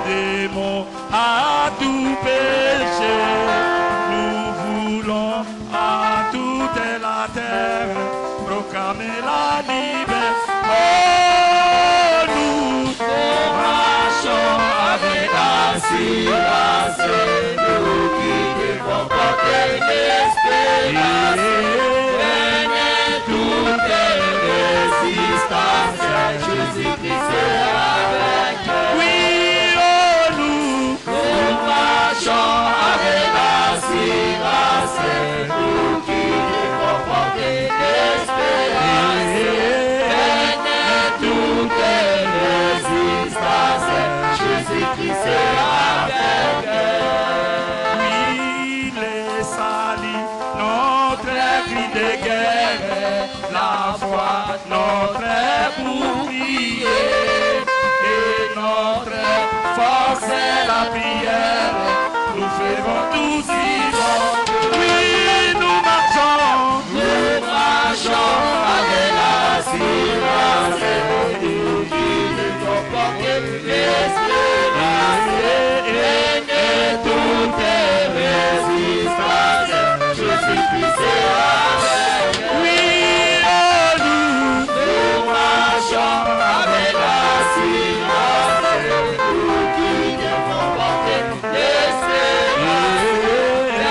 démons, à tout péché. Nous voulons à toute la terre proclamer la liberté. Oh, nous marchons avec assurance, nous qui devons porter l'espérance. Gagner toute résistance, Jésus-Christ est avec nous. Oui, oh, nous marchons avec assurance, nous qui devons porter l'espérance. Gagner toute résistance, Jésus-Christ est avec nous. Oui, les salis, notre cri de guerre, la foi, notre bouclier, et notre force est la prière, nous ferons tous vivants. Oui, nous marchons avec l'assurance, nous qui devons porter l'espérance, et toute résistance, Jésus-Christ est avec nous. Oui, oh, nous marchons avec l'assurance, nous qui devons porter l'espérance,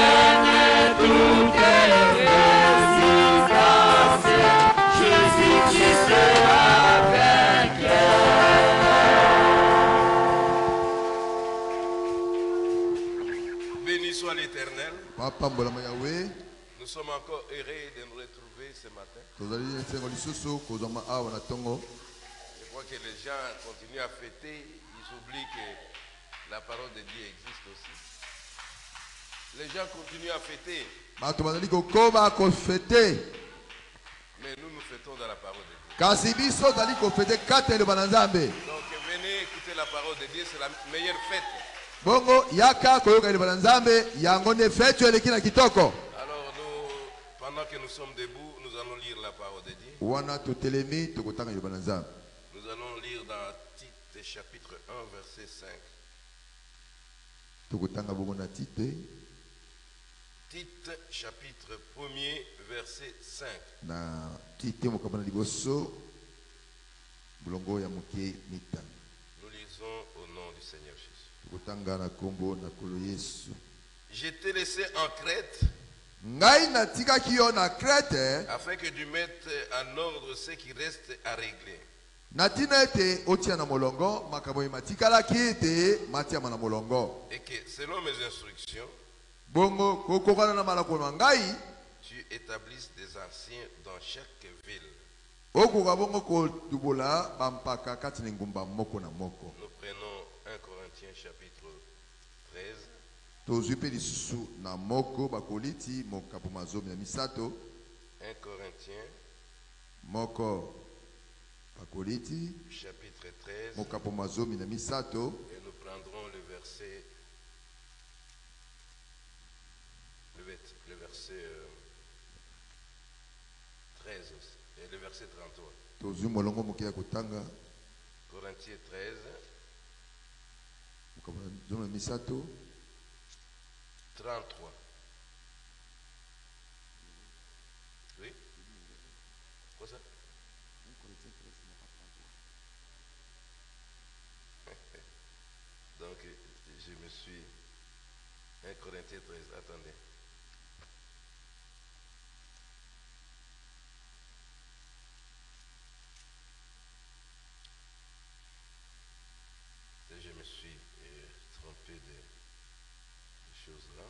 et toute résistance, Jésus-Christ est avec nous. Béni soit l'Éternel. Papa mbolama Yahweh. Nous sommes encore heureux de nous retrouver ce matin. Je crois que les gens continuent à fêter, ils oublient que la parole de Dieu existe aussi. Les gens continuent à fêter, mais nous nous fêtons dans la parole de Dieu. Donc venez écouter la parole de Dieu, c'est la meilleure fête. Bongo yaka koyoka libana nzambe yango ne fetu elekina kitoko. Alors pendant que nous sommes debout, nous allons lire la parole de Dieu. Wana totelemi tokotanga libana nzambe. Nous allons lire dans Tite chapitre 1 verset 5. Tokotanga bongo na Tite. Tite chapitre 1er verset 5. Na Tite mokabana liboso bulongo ya mokie mitano. Nous lisons au nom du Seigneur Jésus. Je t'ai laissé en Crète afin que tu mettes en ordre ce qui reste à régler. Et que selon mes instructions, tu établisses des anciens dans chaque ville. Nous prenons 1 Corinthiens chapitre 13. 1 Corinthiens chapitre 13. Et nous prendrons le verset 13 aussi, et le verset 33. Corinthiens 13. 33. Oui? Quoi ça? Donc, je me suis... 1 Corinthiens 13, attendez. Je me suis trompé de choses là.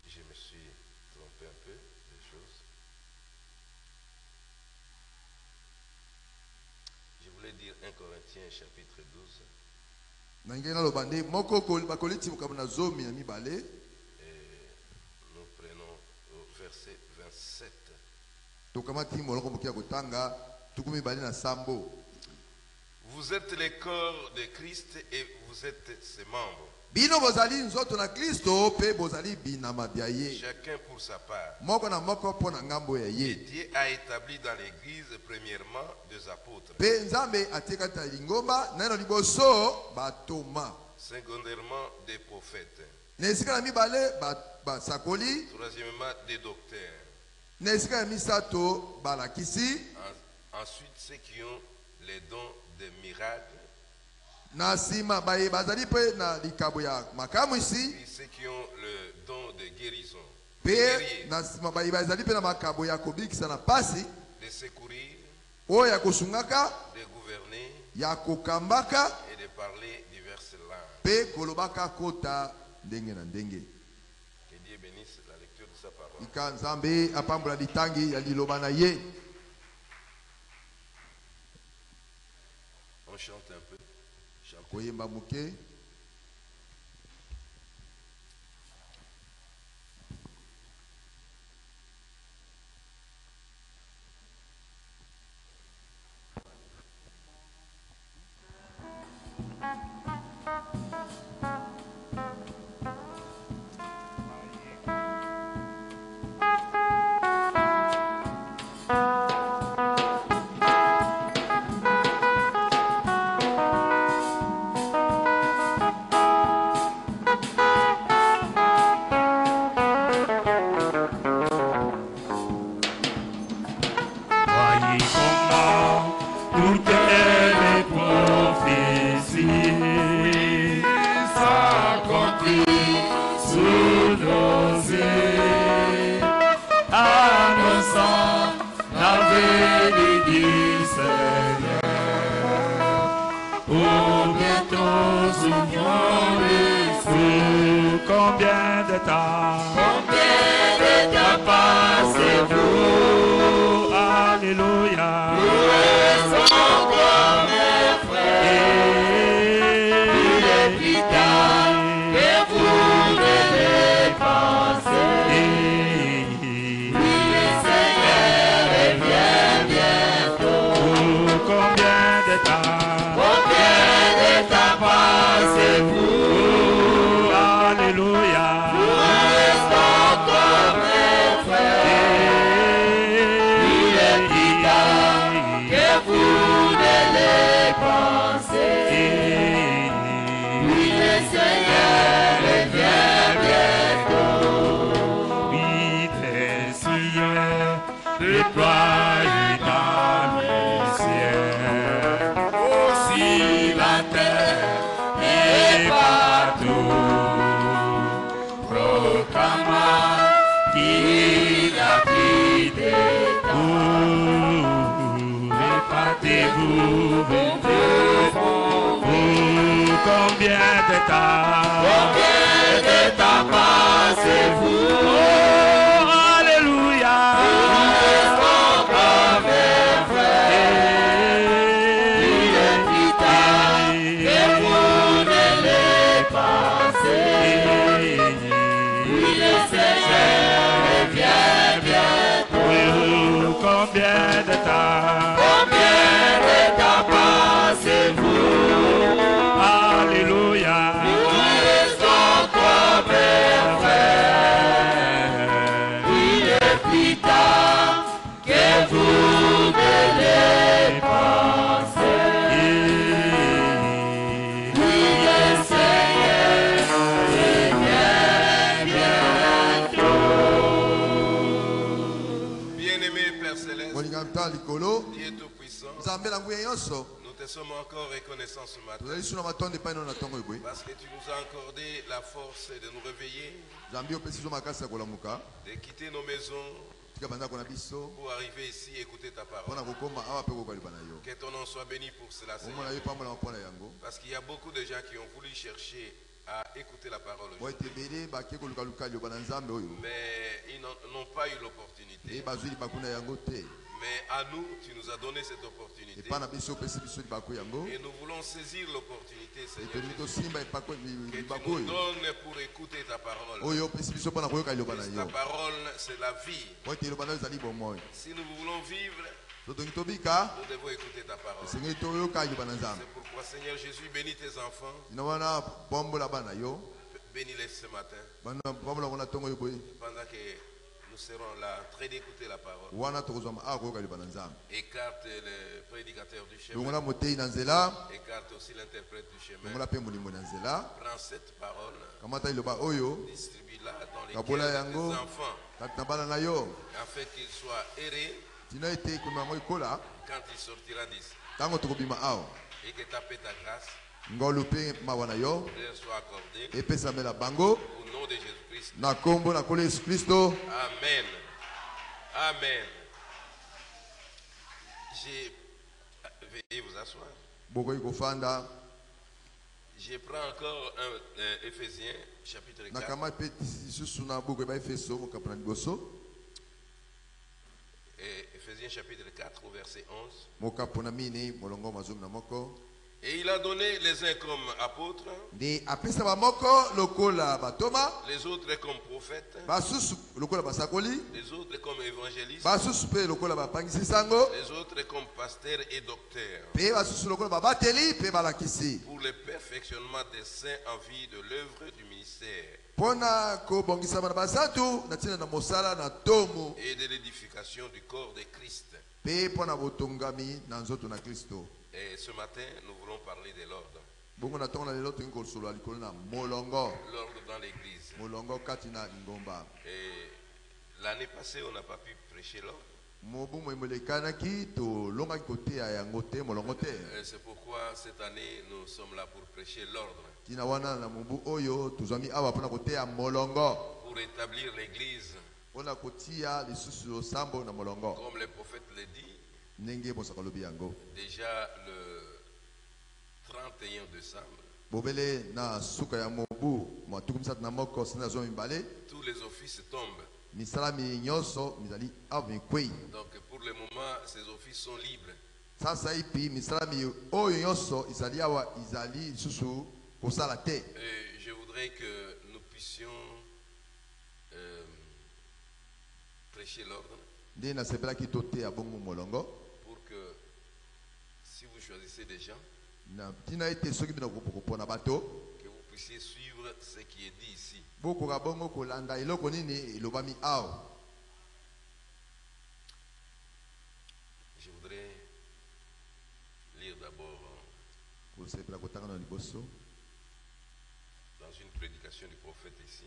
Je me suis trompé un peu des choses. Je voulais dire 1 Corinthiens chapitre 12. Nous prenons au verset 27. Vous êtes le corps de Christ et vous êtes ses membres. Bino bozali nzoto na Kristo pe bozali binama bya ye. Chacun pour sa part. Moko na moko po na ngambo ya Et ye. Dieu a établi dans l'église premièrement 2 apôtres. Pe nzambe atekata lingomba nano liboso batoma. Secondairement des prophètes. Na esika na mibale basakoli. Troisièmement des docteurs. Na esika na misato balakisi. Ensuite ceux qui ont les dons des miracles. Na sima baye bazali pe na likabo ya makamu ici. Et ceux qui ont le don de guérison. Pe na sima baye bazali pe na makabo ya kobikisa na pasi. De secourir. O ya kosungaka. De gouverner. Ya kokambaka. Et de parler diverses langues. Pe kolobaka kota ndenge na ndenge. Que Dieu bénisse la lecture de sa parole. Ika nzambe apambola litangi ya liloba na ye. On chante un peu. Koyemba muke. Combien de temps passez-vous? Alléluia. Nous restons comme mes frères. Il est plus tard que vous devez penser. Oui, le Seigneur revient bientôt. Combien de temps passez-vous? Alléluia. Nous restons comme mes frères. Il est plus tard que vous ne le pensez. Oui, le Seigneur revient bientôt. Oui, les cieux déploient dans le ciel. Aussi la terre est partout. Qu'il a pris des temps. Répatez-vous, combien de temps passez-vous? Oh, alléluia. Nous restons comme mes frères. Il est plus tard que vous ne le pensez. Combien de temps passez-vous? Alléluia. Nous restons comme mes frères. Il est plus tard que vous ne le pensez. Oui, le Seigneur revient bientôt. Bien-aimé Père Céleste, Dieu Tout-Puissant, nous te sommes encore reconnaissants ce matin parce que tu nous as accordé la force de nous réveiller, de quitter nos maisons pour arriver ici et écouter ta parole. Que ton nom soit béni pour cela, Seigneur. Parce qu'il y a beaucoup de gens qui ont voulu chercher à écouter la parole aujourd'hui, mais ils n'ont pas eu l'opportunité. Mais à nous, tu nous as donné cette opportunité. Et nous voulons saisir l'opportunité, Seigneur Jésus, que tu nous donnes pour écouter ta parole. Ta parole, c'est la vie. Si nous voulons vivre, nous devons écouter ta parole. C'est pourquoi, Seigneur Jésus, bénis tes enfants. bénis-les ce matin. Pendant que nous serons là en train d'écouter la parole. Écarte le prédicateur du chemin. Écarte aussi l'interprète du chemin. Prends cette parole. Distribue-la dans les cœurs des enfants. Afin qu'ils soient errés quand il sortira d'ici. Et que ta paix, ta grâce leur soit accordée. Au nom de Jésus-Christ. Amen. Amen. Veuillez vous asseoir. Je prends encore un Éphésiens chapitre 4. Éphésiens chapitre 4 au verset 11. Et il a donné les uns comme apôtres, les autres comme prophètes, les autres comme évangélistes, les autres comme pasteurs et docteurs, pour le perfectionnement des saints en vue de l'œuvre du ministère et de l'édification du corps de Christ. Et ce matin, nous voulons parler de l'ordre. L'ordre dans l'église. Et l'année passée, on n'a pas pu prêcher l'ordre. C'est pourquoi cette année, nous sommes là pour prêcher l'ordre. Pour établir l'église. Comme le prophète l'a dit. Déjà le 31 décembre, tous les offices tombent. Donc pour le moment, ces offices sont libres. Et je voudrais que nous puissions prêcher l'ordre. Pour que si vous choisissez des gens, que vous puissiez suivre ce qui est dit ici. Je voudrais lire d'abord dans une prédication du prophète ici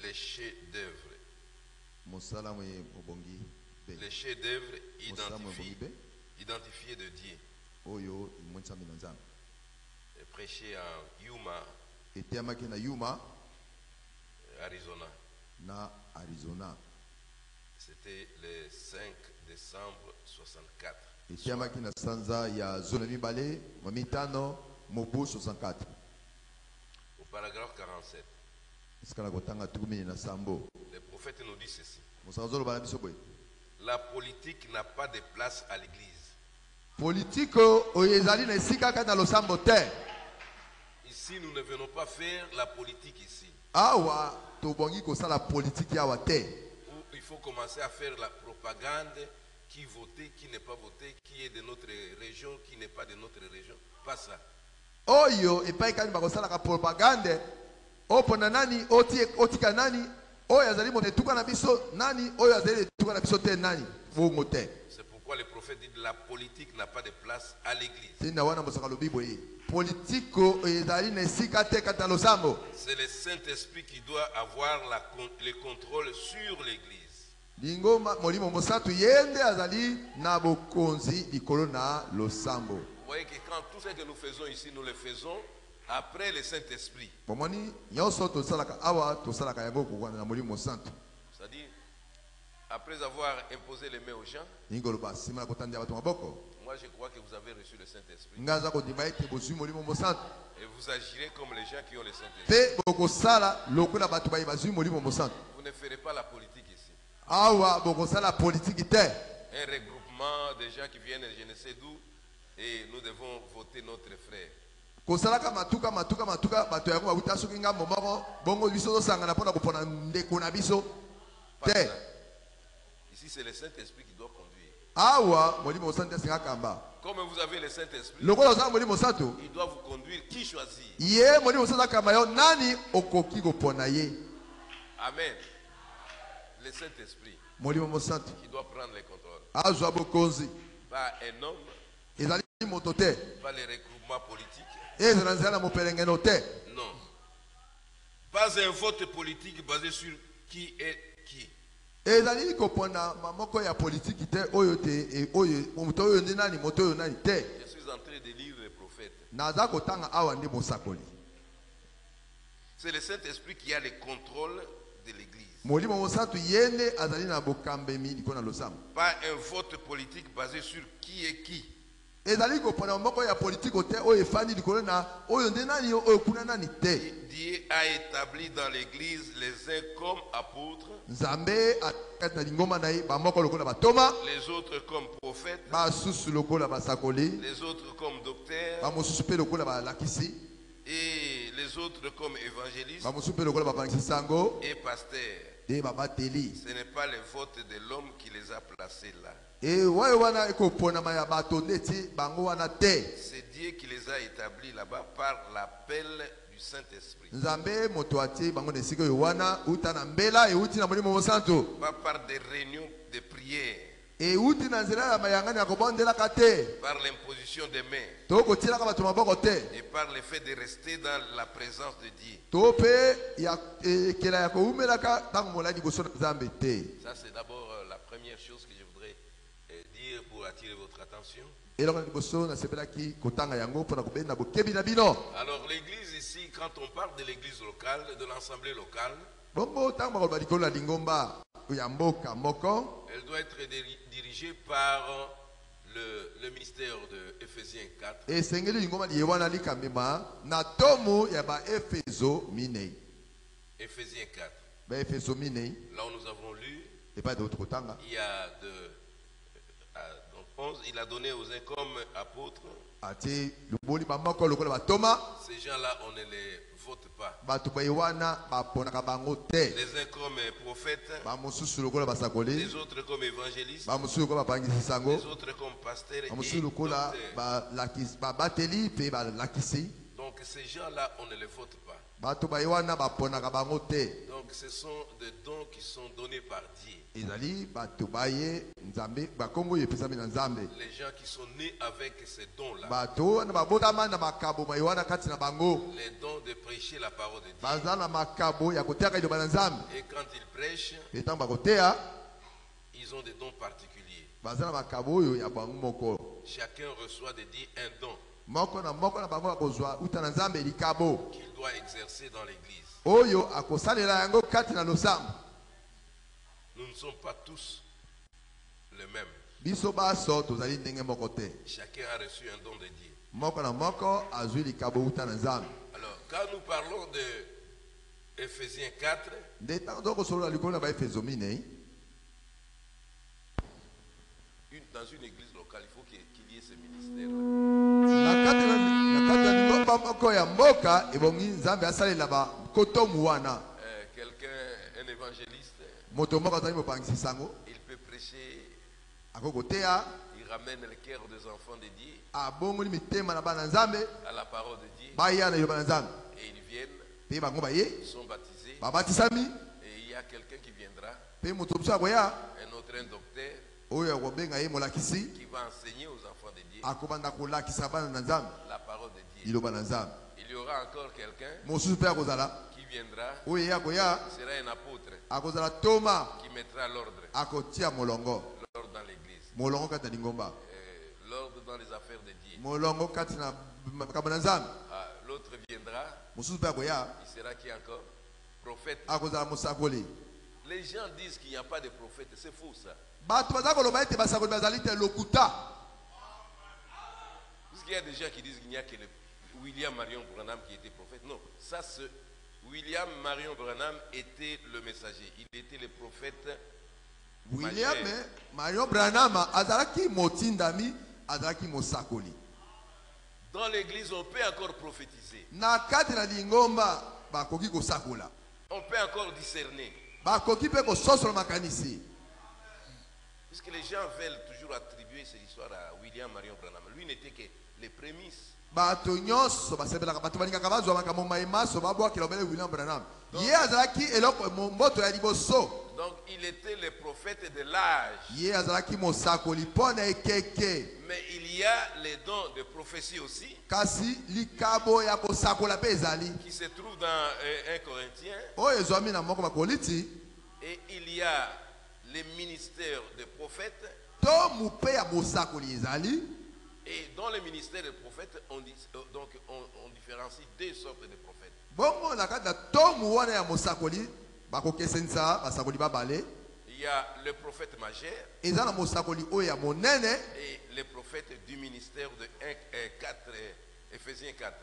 les chefs-d'œuvre. Les chefs-d'œuvre identifiés de Dieu. Et prêché à Yuma, Arizona. C'était le 5 décembre 64. Au paragraphe 47. Le prophète nous dit ceci. La politique n'a pas de place à l'église. Ici, nous ne venons pas faire la politique ici. Il faut commencer à faire la propagande, qui voter, qui n'est pas voté, qui est de notre région, qui n'est pas de notre région. Pas ça. C'est pourquoi le prophète dit que la politique n'a pas de place à l'église. C'est le Saint-Esprit qui doit avoir le contrôle sur l'église. Vous voyez que quand tout ce que nous faisons ici, nous le faisons après le Saint-Esprit. C'est-à-dire, après avoir imposé les mains aux gens, moi je crois que vous avez reçu le Saint-Esprit. Et vous agirez comme les gens qui ont le Saint-Esprit. Vous ne ferez pas la politique ici. Un regroupement de gens qui viennent je ne sais d'où et nous devons voter notre frère. Ici c'est le Saint-Esprit qui doit conduire. Comme vous avez le Saint-Esprit, il doit vous conduire. Qui choisit? Amen. Le Saint-Esprit qui doit prendre les contrôles. Pas un homme, pas les regroupements politiques. Non. Pas un vote politique basé sur qui est qui. Je suis en train de lire les prophètes. C'est le Saint-Esprit qui a le contrôle de l'Église. Pas un vote politique basé sur qui est qui. Dieu a établi dans l'Église les uns comme apôtres, les autres comme prophètes, les autres comme docteurs, et les autres comme évangélistes et pasteurs. Ce n'est pas le vote de l'homme qui les a placés là. C'est Dieu qui les a établis là-bas par l'appel du Saint-Esprit. Pas par des réunions de prière, par l'imposition des mains et par le fait de rester dans la présence de Dieu. Ça, c'est d'abord la première chose que je voudrais dire pour attirer votre attention. Alors l'église ici, quand on parle de l'église locale, de l'assemblée locale, elle doit être dirigée par le ministère de Ephésiens 4. Ephésiens 4. Là où nous avons lu, il y a donc 11, il a donné aux uns comme apôtres. Ces gens-là, on ne les vote pas. Les uns comme prophètes, les autres comme évangélistes, les autres comme pasteurs et docteurs. Donc ces gens-là, on ne les vote pas. Donc ce sont des dons qui sont donnés par Dieu. Les gens qui sont nés avec ces dons-là, les dons de prêcher la parole de Dieu. Et quand ils prêchent, ils ont des dons particuliers. Chacun reçoit de Dieu un don qu'il doit exercer dans l'église. Nous ne sommes pas tous les mêmes. Chacun a reçu un don de Dieu. Alors, quand nous parlons de Ephésiens 4, dans une église locale, il faut qu'il y ait ce ministère-là. Quelqu'un, un évangéliste, il peut prêcher, il ramène le cœur des enfants de Dieu à la parole de Dieu, et ils viennent, ils sont baptisés, et il y a quelqu'un qui viendra, un docteur, qui va enseigner aux enfants de Dieu la parole de Dieu. Il y aura encore quelqu'un qui viendra, sera un apôtre, qui mettra l'ordre dans l'église, l'ordre dans les affaires de Dieu. L'autre viendra, il sera qui encore? Prophète. Les gens disent qu'il n'y a pas de prophète, c'est faux ça. Puisqu'il y a des gens qui disent qu'il n'y a que le William Marion Branham qui était prophète. Non, ça c'est William Marion Branham était le messager. Il était le prophète. William Marion Branham azalaki motindami azalaki mosakoli. Dans l'église on peut encore prophétiser. Na kati na lingomba bakoki kosakola. On peut encore discerner. Bakoki pe kososola makanisi. Puisque les gens veulent toujours attribuer cette histoire à William Marion Branham. Lui n'était que les prémices. Donc, il était le prophète de l'âge. Mais il y a les dons de prophétie aussi qui se trouvent dans 1 Corinthiens. Et il y a les ministères de prophètes. Et dans le ministère des prophètes, on différencie deux sortes de prophètes. Il y a le prophète majeur et le prophète du ministère de 4, Ephésiens 4.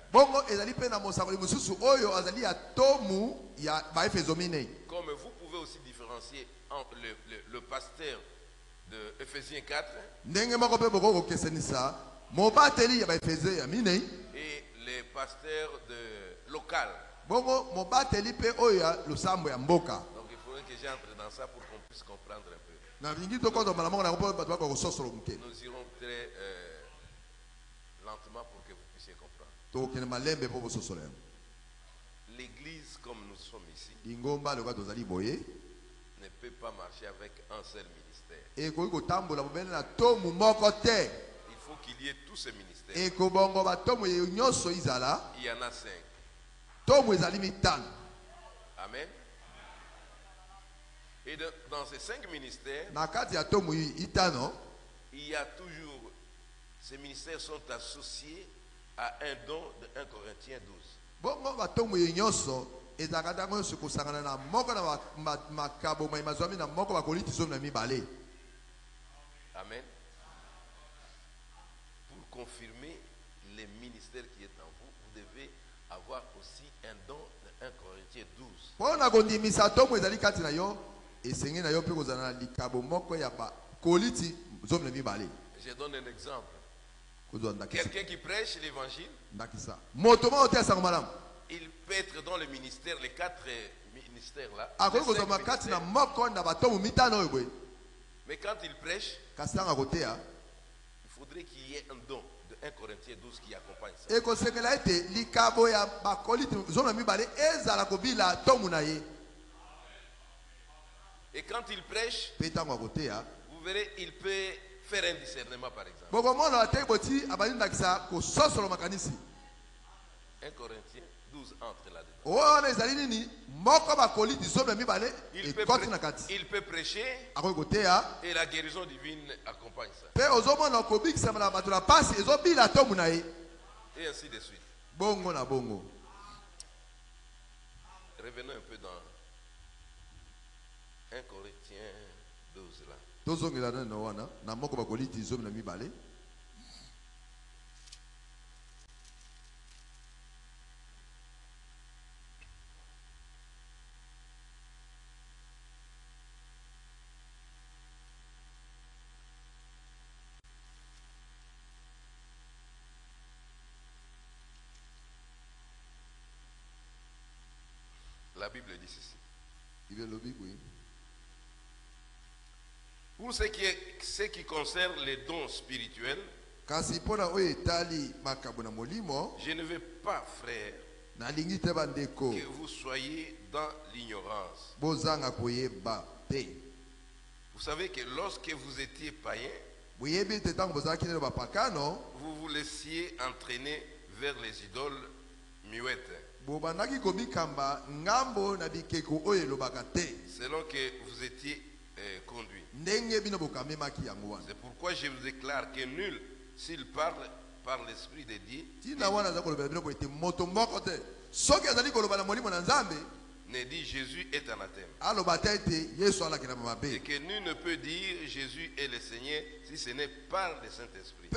Comme vous pouvez aussi différencier entre le pasteur de Ephésiens 4 et les pasteurs local. Donc il faudrait que j'entre dans ça pour qu'on puisse comprendre un peu. Nous irons très lentement pour que vous puissiez comprendre. L'église comme nous sommes ici ne peut pas marcher avec un seul ministère. Il faut qu'il y ait tous ces ministères. Il y en a 5. Amen. Et dans ces 5 ministères, il y a toujours, ces ministères sont associés à un don de 1 Corinthiens 12. Amen. Pour confirmer les ministères qui est en vous, vous devez avoir aussi un don de 1 Corinthiens 12. Je donne un exemple. Quelqu'un qui prêche l'évangile, il peut être dans le ministère, les 4 ministères là. Mais quand il prêche, il faudrait qu'il y ait un don de 1 Corinthiens 12 qui accompagne ça. Et quand il prêche, vous verrez, il peut faire un discernement par exemple. 1 Corinthiens 12 entre là-dedans. Il peut prêcher et la guérison divine accompagne ça. Et ainsi de suite. Revenons un peu dans 1 Corinthiens 12 là. La Bible dit ceci. Pour ce qui concerne les dons spirituels, je ne veux pas, frère, que vous soyez dans l'ignorance. Vous savez que lorsque vous étiez païen, vous vous laissiez entraîner vers les idoles muettes. Selon que vous étiez conduit. C'est pourquoi je vous déclare que nul, s'il parle par l'Esprit de Dieu, ne dit Jésus est anathème. Et que nul ne peut dire Jésus est le Seigneur si ce n'est par le Saint-Esprit.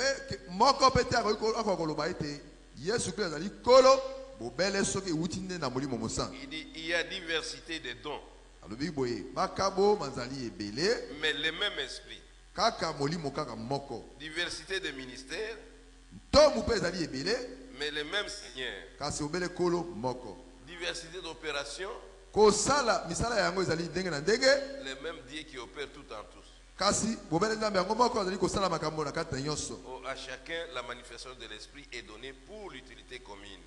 Il dit il y a diversité de dons, mais le même esprit. Diversité de ministères, mais le même Seigneur. Diversité d'opérations, le même Dieu qui opère tout en tous. À chacun, la manifestation de l'esprit est donnée pour l'utilité commune.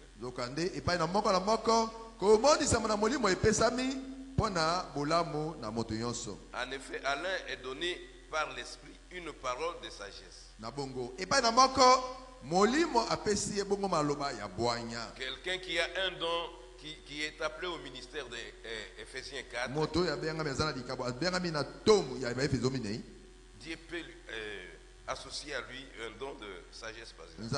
En effet, à l'un est donné par l'esprit une parole de sagesse. Quelqu'un qui a un don qui est appelé au ministère d'Éphésiens 4, Dieu peut associer à lui un don de sagesse, par exemple.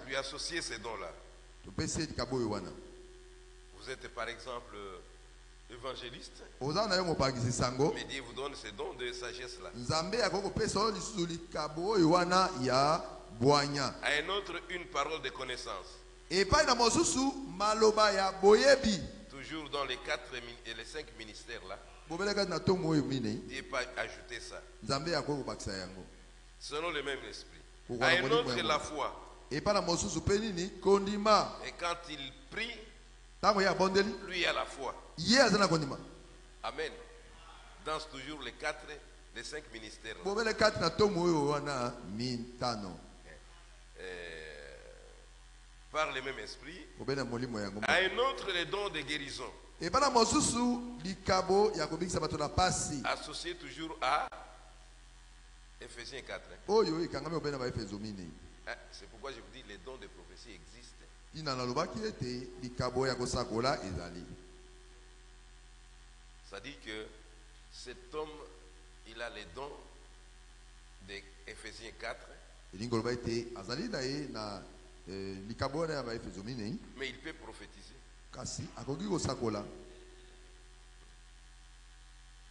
Lui associer ces dons-là. Vous êtes par exemple évangéliste, mais Dieu vous donne ces dons de sagesse-là. À un autre, une parole de connaissance. Toujours dans les 4 et les 5 ministères-là, Dieu peut ajouter ça. Selon le même esprit. À un autre, la foi. Et quand il prie, lui a la foi. Amen. Dans toujours les 4, les 5 ministères. Par le même esprit. À un autre, les dons de guérison. Associé toujours à Éphésiens 4. C'est pourquoi je vous dis les dons de prophétie existent. Ça dit que cet homme, il a les dons d'Éphésiens 4. Mais il peut prophétiser.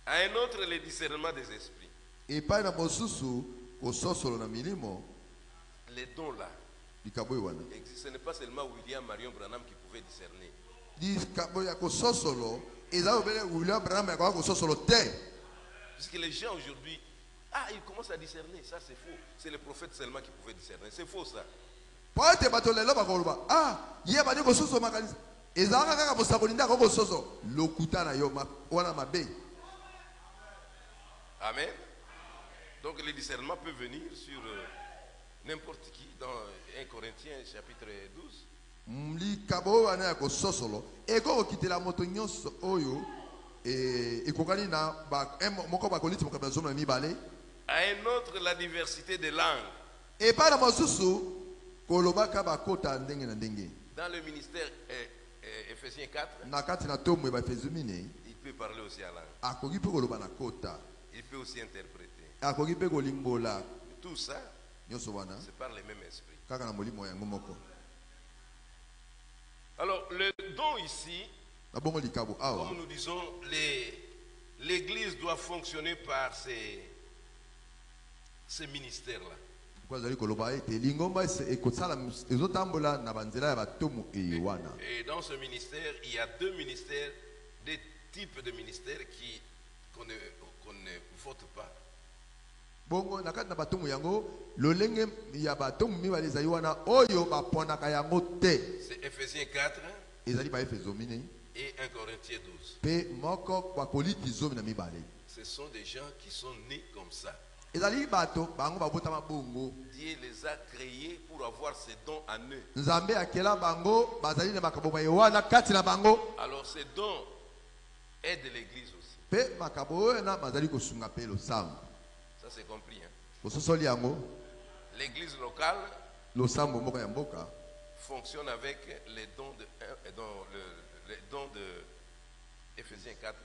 À un autre, le discernement des esprits. Les dons là existent. Ce n'est pas seulement William Marion Branham qui pouvait discerner. Puisque les gens aujourd'hui, ils commencent à discerner. Ça c'est faux. C'est le prophète seulement qui pouvait discerner. C'est faux ça. Amen. Donc le discernement peut venir sur n'importe qui dans 1 Corinthiens chapitre 12. À un autre, la diversité des langues. Dans le ministère Éphésiens 4, il peut parler aussi à langue. Il peut aussi interpréter. Tout ça, c'est par le même esprit. Alors, le don ici, comme nous disons, l'Église doit fonctionner par ces ministères-là. Et dans ce ministère, il y a 2 ministères, des types de ministères qu'on ne vote pas. C'est Éphésiens 4 et 1 Corinthiens 12. Ce sont des gens qui sont nés comme ça. Dieu les a créés pour avoir ces dons en eux. Alors ces dons aident l'Église aussi. Ça c'est compris. L'église locale fonctionne avec les dons de Éphésiens 4.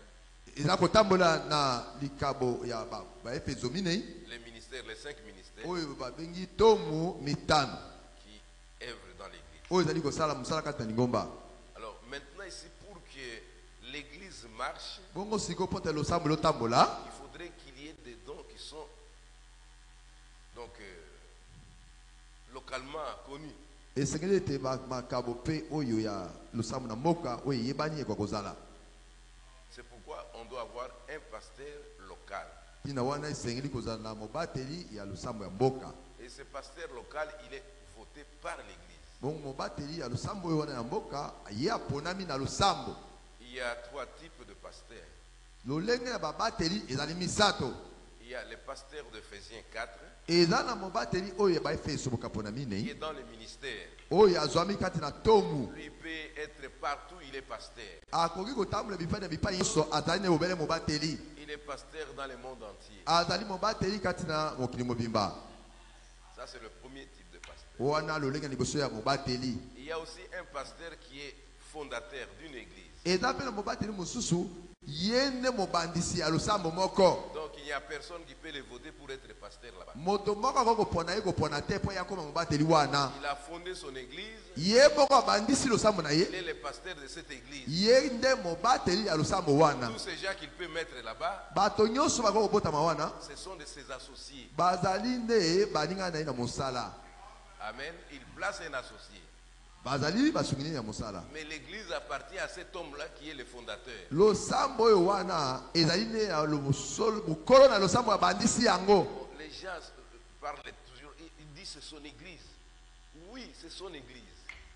Les ministères, les 5 ministères qui œuvrent dans l'église. Alors maintenant ici, pour que l'église marche, il faudrait qu'il y ait des dons qui sont donc localement connus. C'est pourquoi on doit avoir un pasteur local. Et ce pasteur local, il est voté par l'église. Il y a 3 types de pasteurs. lolenge ya babateli ezali misato. Il y a le pasteur d'Éphésiens 4 ezana mobateli oyo ba Efeso bokapona qui mine est dans le ministère. oyo azwami kati na tomu. Lui peut être partout, il est pasteur. Akoki kotambola bifanya bipai nyonso azali na obele mobateli. Il est pasteur dans le monde entier. azali mobateli kati na mokili mobimba. Ça c'est le premier type de pasteur. wana lolenge liboso ya mobateli. Il y a aussi un pasteur qui est fondateur d'une église. eza mpe na mobateli mosusu yende mobandisi ya losambo moko. Donc il n'y a personne qui peut le voter pour être pasteur là-bas. moto moko akokopona ye kopona te mpo ya koma mobateli wana. Il a fondé son église. ye moko abandisi losambo na ye. Il est le pasteur de cette église. ye nde mobateli ya losambo wana. Tous ces gens qu'il peut mettre là-bas, bato nyonso bakokobotama wana ce sont de ses associés. bazali nde baninga na ye na mosala. Amen. Il place un associé. bazali basungini ya mosala. Mais l'église appartient à cet homme-là qui est le fondateur. losambo oyo wana ezali nde ya mokolo na losambo abandisi yango. Les gens parlent toujours, ils disent c'est son église. Oui, c'est son église.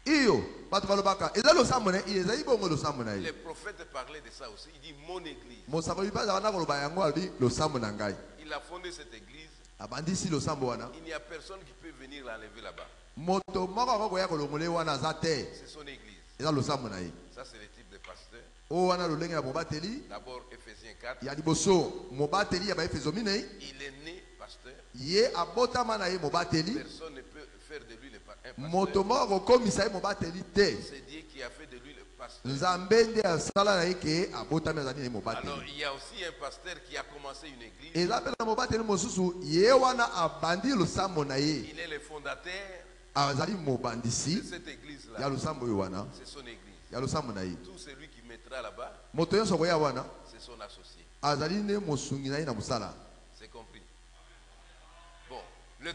iyo bato balobaka eza losambo na ye ezali bongo losambo na Les ye. prophètes parlaient de ça aussi. Il dit mon église. mosakoli mpe azalaka na koloba yango alobi losambo na ngai. Il a fondé cette église. abandisi losambo wana. Il n'y a personne qui peut venir l'enlever là-bas. moto moko akokoya kolongola ye wana aza te. C'est son église. eza losambo na ye. Ça, c'est le type de pasteur. oyo wana lolenge ya mobateli D'abord, Éphésiens 4. ya liboso mobateli ya baefeso minei. Il est né pasteur. ye abotama na ye mobateli. Personne ne peut faire de lui un pasteur. moto moko akokomisa ye mobateli te. C'est Dieu qui a fait de lui le pasteur. nzambe nde asala na ye ke abotami azali na ye Alors, mobateli. il y a aussi un pasteur qui a commencé une église. eza mpe na mobateli mosusu ye wana abandi losambo na ye. Il est le fondateur azali de mobandisi cette ya église-là. losambo oyo wana. C'est son église. ya losambo na ye. Tout celui qui mettra là-bas, moto nyonso akoya wana c'est son associé. azali nde mosungi na ye na mosala. C'est compris. Bon, le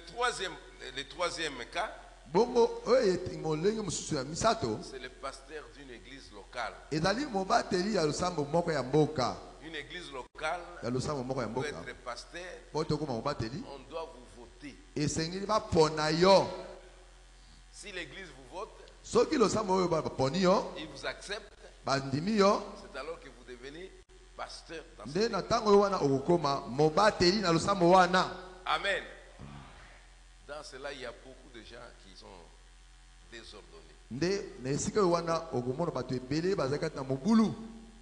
troisième cas, bongo oyo molenge mosusu ya misato c'est le pasteur d'une église locale. ezali mobateli ya losambo moko ya mboka. Une église locale, ya losambo moko ya pour mboka être pasteur, po tokoma mobateli on doit vous voter. esengeli bapona yo. Si l'église vous vote, soki losambo oyo baponi yo il vous accepte, bandimi yo c'est alors que vous devenez pasteur dans nde cette na église. ntango oyo wana okokoma mobateli na losambo wana. Amen. Dans cela, il y a beaucoup de gens qui sont désordonnés. nde na esika oyo wana okomona bato ebele bazali kati na mobulu.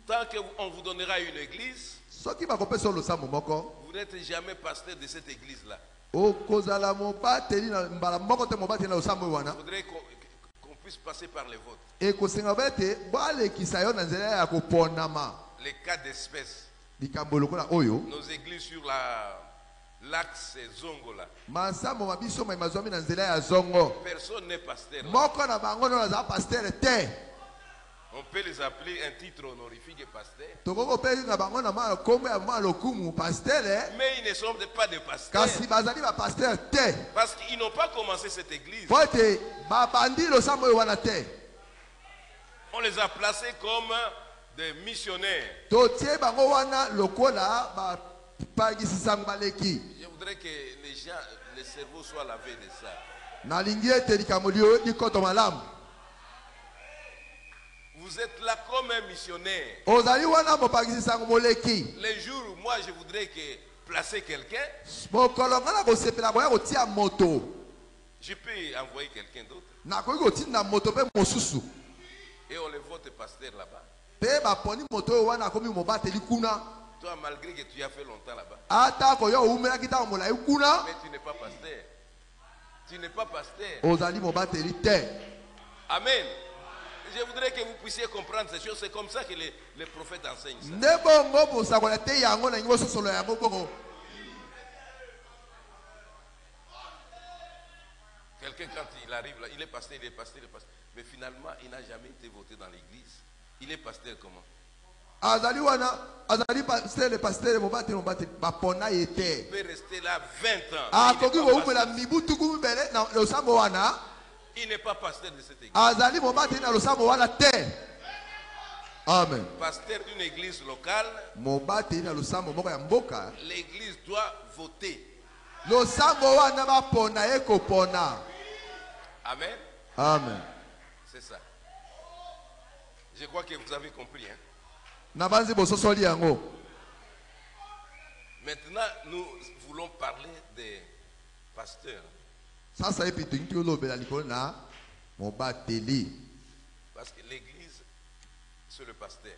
Tant qu'on vous donnera une église, soki bakopesa yo losambo moko vous n'êtes jamais pasteur de cette église-là. okozala mobateli na mbala moko te mobateli na losambo oyo Il wana. faudrait qu'on puisse passer par les votes. ekosenga ba ete balekisa yo na nzela ya koponama. Les cas d'espèce. likambo lokola oyo Nos églises sur l'axe Zongola. masambo mabiso mai mazwami na nzela ya zongo. Personne n'est pasteur là. moko na bango nde azala pastere te. On peut les appeler un titre honorifique pasteur. tokoko mpe na bango na mwana kombo ya mwana lokumu pastere. Mais ils ne sont pas des pasteurs. kasi bazali bapastere te. Parce qu'ils n'ont pas commencé cette église. po ete babandi losambo oyo wana te. On les a placés comme des missionnaires. totie bango wana lokola bapangisisa baleki. Je voudrais que les gens, le cerveau soit lavé de ça. nalingi ete likambo lio likoto malamu. Vous êtes là comme un missionnaire. ozali wana mopangisisa moleki. Les jours où moi je voudrais que placer quelqu'un, mokolo nga na kosepela koya kotia moto. je peux envoyer quelqu'un d'autre. nakoki kotinda moto mpe mosusu. Et on le vote pasteur là-bas. mpe baponi moto oyo wana akomi mobateli kuna. Toi, malgré que tu as fait longtemps là-bas, ata koyo oumelaki ntango molai kuna. mais tu n'es pas pasteur. Tu n'es pas pasteur. ozali mobateli te. Amen. Je voudrais que vous puissiez comprendre ces choses. C'est comme ça que les prophètes enseignent ça. nde bongo bosakola te yango na ngi bososolo yango bongo. Quelqu'un, quand il arrive là, il est pasteur, il est pasteur, il est pasteur. Mais finalement, il n'a jamais été voté dans l'église. Il est pasteur comment? azali wana azali pastere mobateli bapona ye te. Il peut rester là 20 ans. akoki koumela mibu tuku mibele na losambo wana. Il n'est pas pasteur de cette église. azali mobateli na losambo wana te. amen. Pasteur d'une église locale, mobateli na losambo moko ya mboka. l'église doit voter. losambo wana bapona ye kopona. Amen. amen. C'est ça. Je crois que vous avez compris. Hein? na banzi bososoli yango. Maintenant, nous voulons parler des pasteurs. Parce que l'église, c'est le pasteur.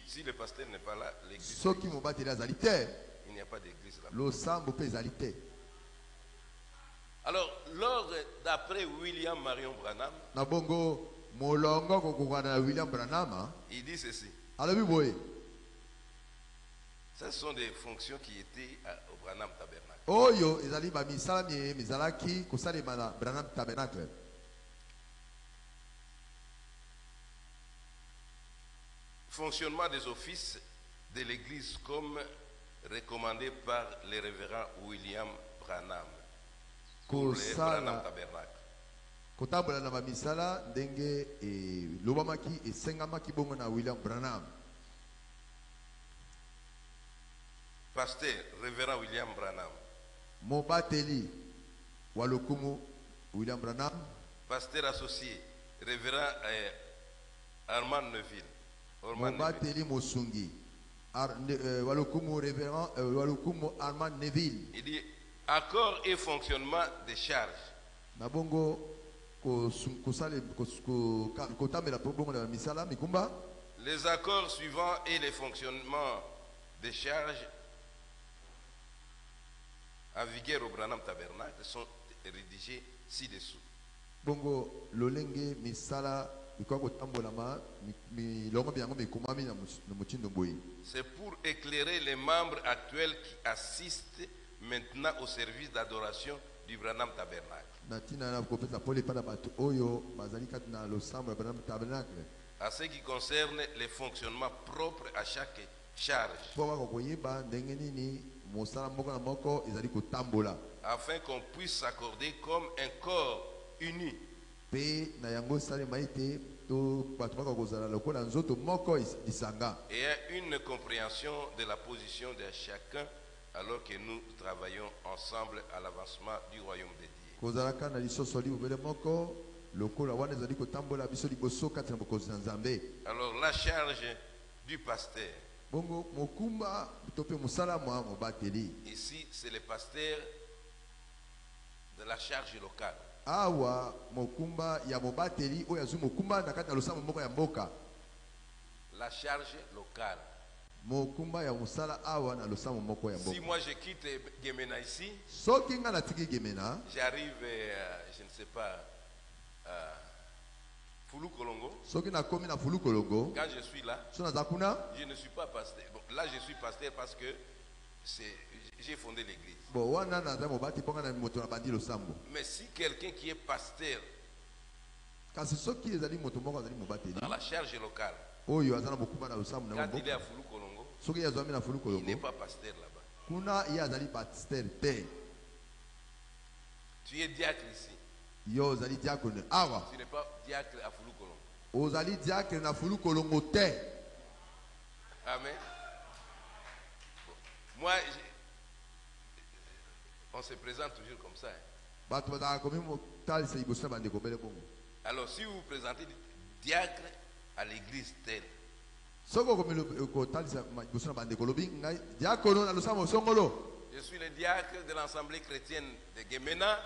Si le pasteur n'est pas là, l'église. Il n'y a pas d'église là. Alors, d'après William Marion Branham, il dit ceci. Ce sont des fonctions qui étaient au Branham Tabernacle. Fonctionnement des offices de l'église comme recommandé par le révérend William Branham. Pour le Branham Tabernacle. Pasteur, révérend William Branham. Mobateli, Walukumu, William Branham. Pasteur associé, révérend Armand Neville. Mobateli Mosungi. Walukumu, révérend Walukumu Armand Neville. Il dit accord et fonctionnement des charges. Les accords suivants et les fonctionnements des charges en vigueur au Branham Tabernacle sont rédigés ci-dessous. C'est pour éclairer les membres actuels qui assistent maintenant au service d'adoration du Branham Tabernacle. À ce qui concerne les fonctionnements propres à chaque charge. Afin qu'on puisse s'accorder comme un corps uni. Et une compréhension de la position de chacun alors que nous travaillons ensemble à l'avancement du royaume de Dieu. Alors la charge du pasteur. Ici, c'est le pasteur de la charge locale. La charge locale. Si moi je quitte Gemena ici, j'arrive, je ne sais pas, à Foulou Kolongo. Quand je suis là, je ne suis pas pasteur. Bon, là, je suis pasteur parce que j'ai fondé l'église. Mais si quelqu'un qui est pasteur dans la charge locale, quand il est à Foulou Kolongo, il n'est pas pasteur là-bas. Tu es diacre ici. Tu n'es pas diacre à Foulou Kolongo. Amen. Bon. Moi, on se présente toujours comme ça. Alors, si vous vous présentez diacre à l'église telle, je suis le diacre de l'Assemblée chrétienne de Gemena.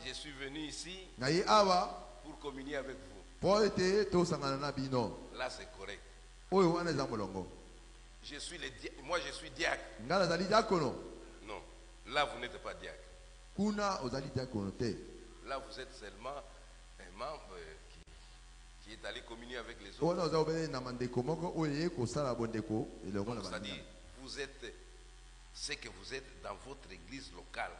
Je suis venu ici pour communier avec vous. Là, c'est correct. Moi, je suis diacre. Non, là, vous n'êtes pas diacre. Là, vous êtes seulement un membre qui est allé communier avec les autres. C'est-à-dire, vous êtes ce que vous êtes dans votre église locale.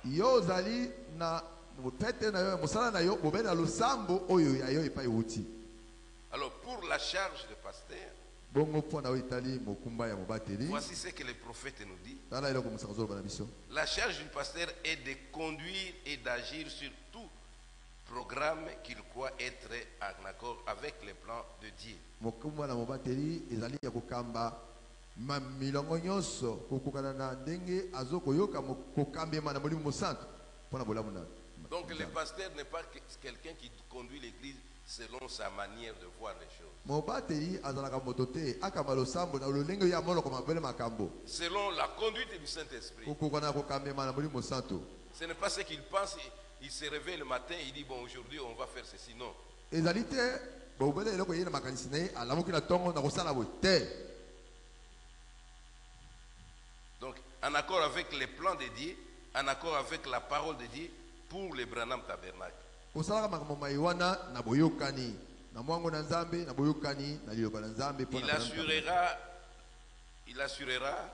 Alors, pour la charge de pasteur, voici ce que le prophète nous dit. La charge du pasteur est de conduire et d'agir sur tout programme qu'il croit être en accord avec les plans de Dieu. Donc le pasteur n'est pas quelqu'un qui conduit l'église selon sa manière de voir les choses. Selon la conduite du Saint-Esprit. Ce n'est pas ce qu'il pense, il se réveille le matin, il dit bon aujourd'hui on va faire ceci. Non. Donc en accord avec les plans de Dieu, en accord avec la parole de Dieu pour le Branham Tabernacle. Il assurera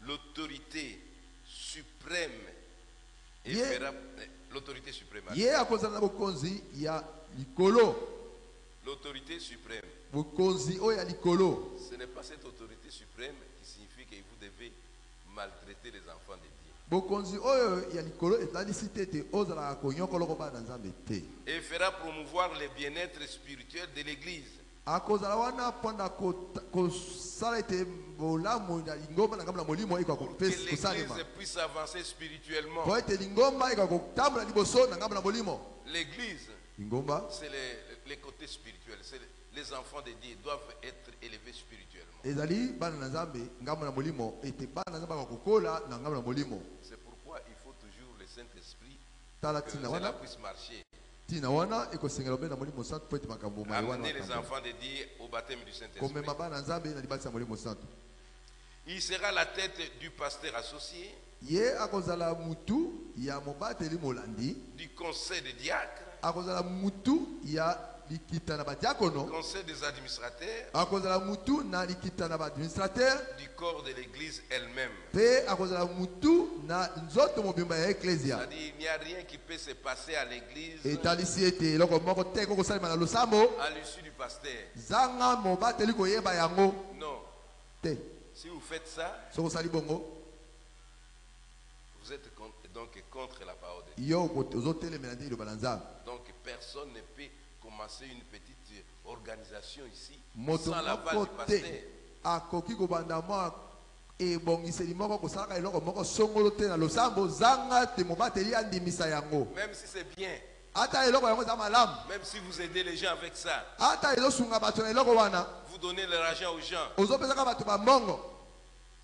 l'autorité suprême et fera l'autorité suprême. L'autorité suprême. Ce n'est pas cette autorité suprême qui signifie que vous devez maltraiter les enfants de Dieu. Et fera promouvoir le bien-être spirituel de l'Église. Pour que l'Église puisse avancer spirituellement. L'Église, c'est les côtés spirituels. Les enfants de Dieu doivent être élevés spirituellement. C'est pourquoi il faut toujours le Saint-Esprit que cela puisse marcher. Amener les enfants de Dieu au baptême du Saint-Esprit. Il sera la tête du pasteur associé, du conseil des diacres, conseil des administrateurs, du corps de l'église elle-même. C'est-à-dire il n'y a rien qui peut se passer à l'église à l'issue du pasteur. Non. Si vous faites ça, vous êtes donc contre la parole de Dieu. Donc personne ne peut commencer une petite organisation ici sans l'aval du pasteur. Même si c'est bien, même si vous aidez les gens avec ça, vous donnez de l'argent aux gens,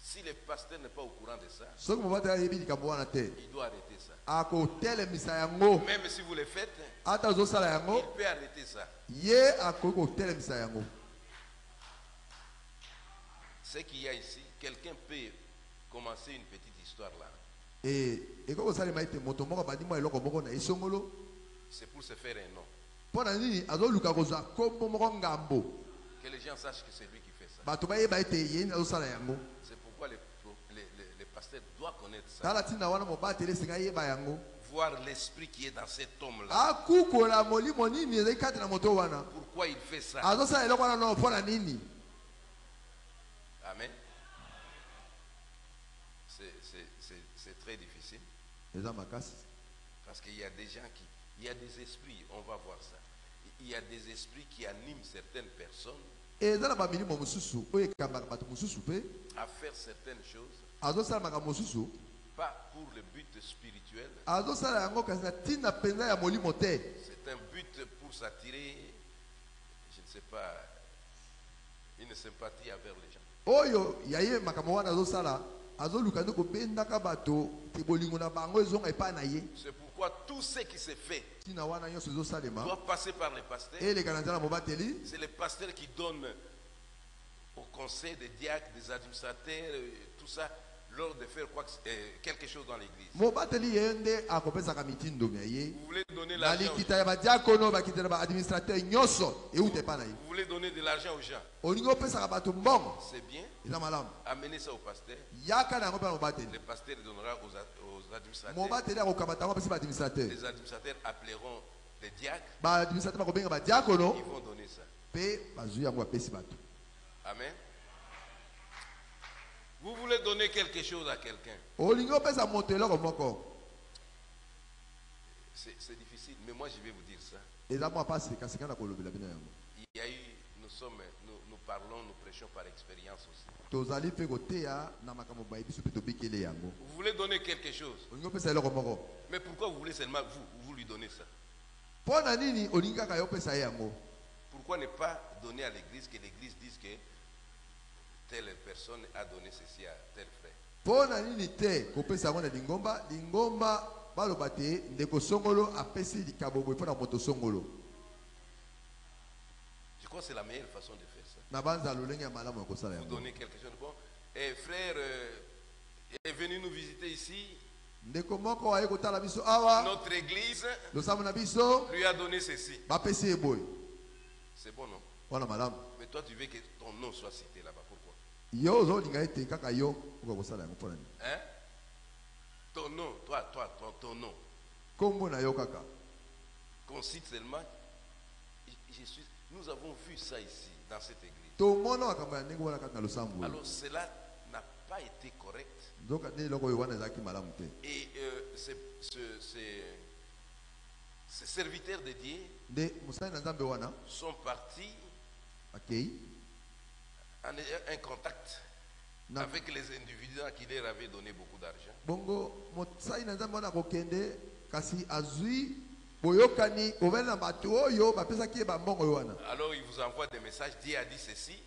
si le pasteur n'est pas au courant de ça, il doit arrêter ça. Même si vous le faites, il peut arrêter ça. Ce qu'il y a ici, quelqu'un peut commencer une petite histoire là. C'est pour se faire un nom. Que les gens sachent que c'est lui qui fait ça. C'est pourquoi les pasteurs doivent connaître ça. Voir l'esprit qui est dans cet homme-là. Pourquoi il fait ça? Amen. C'est très difficile. Parce qu'il y a des gens il y a des esprits, on va voir ça. Il y a des esprits qui animent certaines personnes à faire certaines choses, pas pour le but spirituel. C'est un but pour s'attirer, je ne sais pas, une sympathie envers les gens. C'est pourquoi tout ce qui se fait doit passer par les pasteurs. C'est les pasteurs qui donnent au conseil des diacres, des administrateurs, tout ça, lors de faire quelque chose dans l'église. Vous voulez donner l'argent vous voulez donner de l'argent aux gens. C'est bien. Amenez ça au pasteur. Le pasteur donnera aux administrateurs. Les administrateurs appelleront les diacres. Ils vont donner ça. Amen. Vous voulez donner quelque chose à quelqu'un. C'est difficile, mais moi je vais vous dire ça. Il y a eu, nous nous parlons, nous prêchons par expérience aussi. Vous voulez donner quelque chose. Mais pourquoi vous voulez seulement vous lui donner ça? Pourquoi ne pas donner à l'église, que l'église dise que telle personne a donné ceci à tel frère? Je crois que c'est la meilleure façon de faire ça. Vous donnez quelque chose de bon. Et frère est venu nous visiter ici. Notre église lui a donné ceci. C'est bon, non? Mais toi, tu veux que ton nom soit cité là-bas. Pourquoi? Hein? Ton nom, ton nom. Qu'on cite seulement. Nous avons vu ça ici, dans cette église. Alors cela n'a pas été correct. Et ces serviteurs de Dieu sont partis en un contact avec les individus qui leur avaient donné beaucoup d'argent. Alors il vous envoie des messages. Dieu a dit ceci.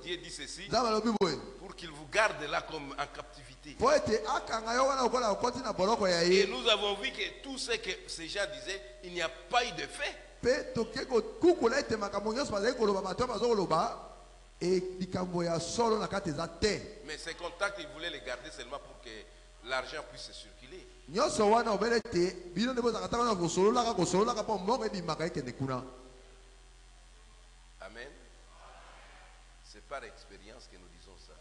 Dieu dit ceci pour qu'il vous garde là comme en captivité. Et nous avons vu que tout ce que ces gens disaient, il n'y a pas eu de fait. Mais ces contacts, ils voulaient les garder seulement pour que l'argent puisse circuler. Amen. C'est par expérience que nous disons ça.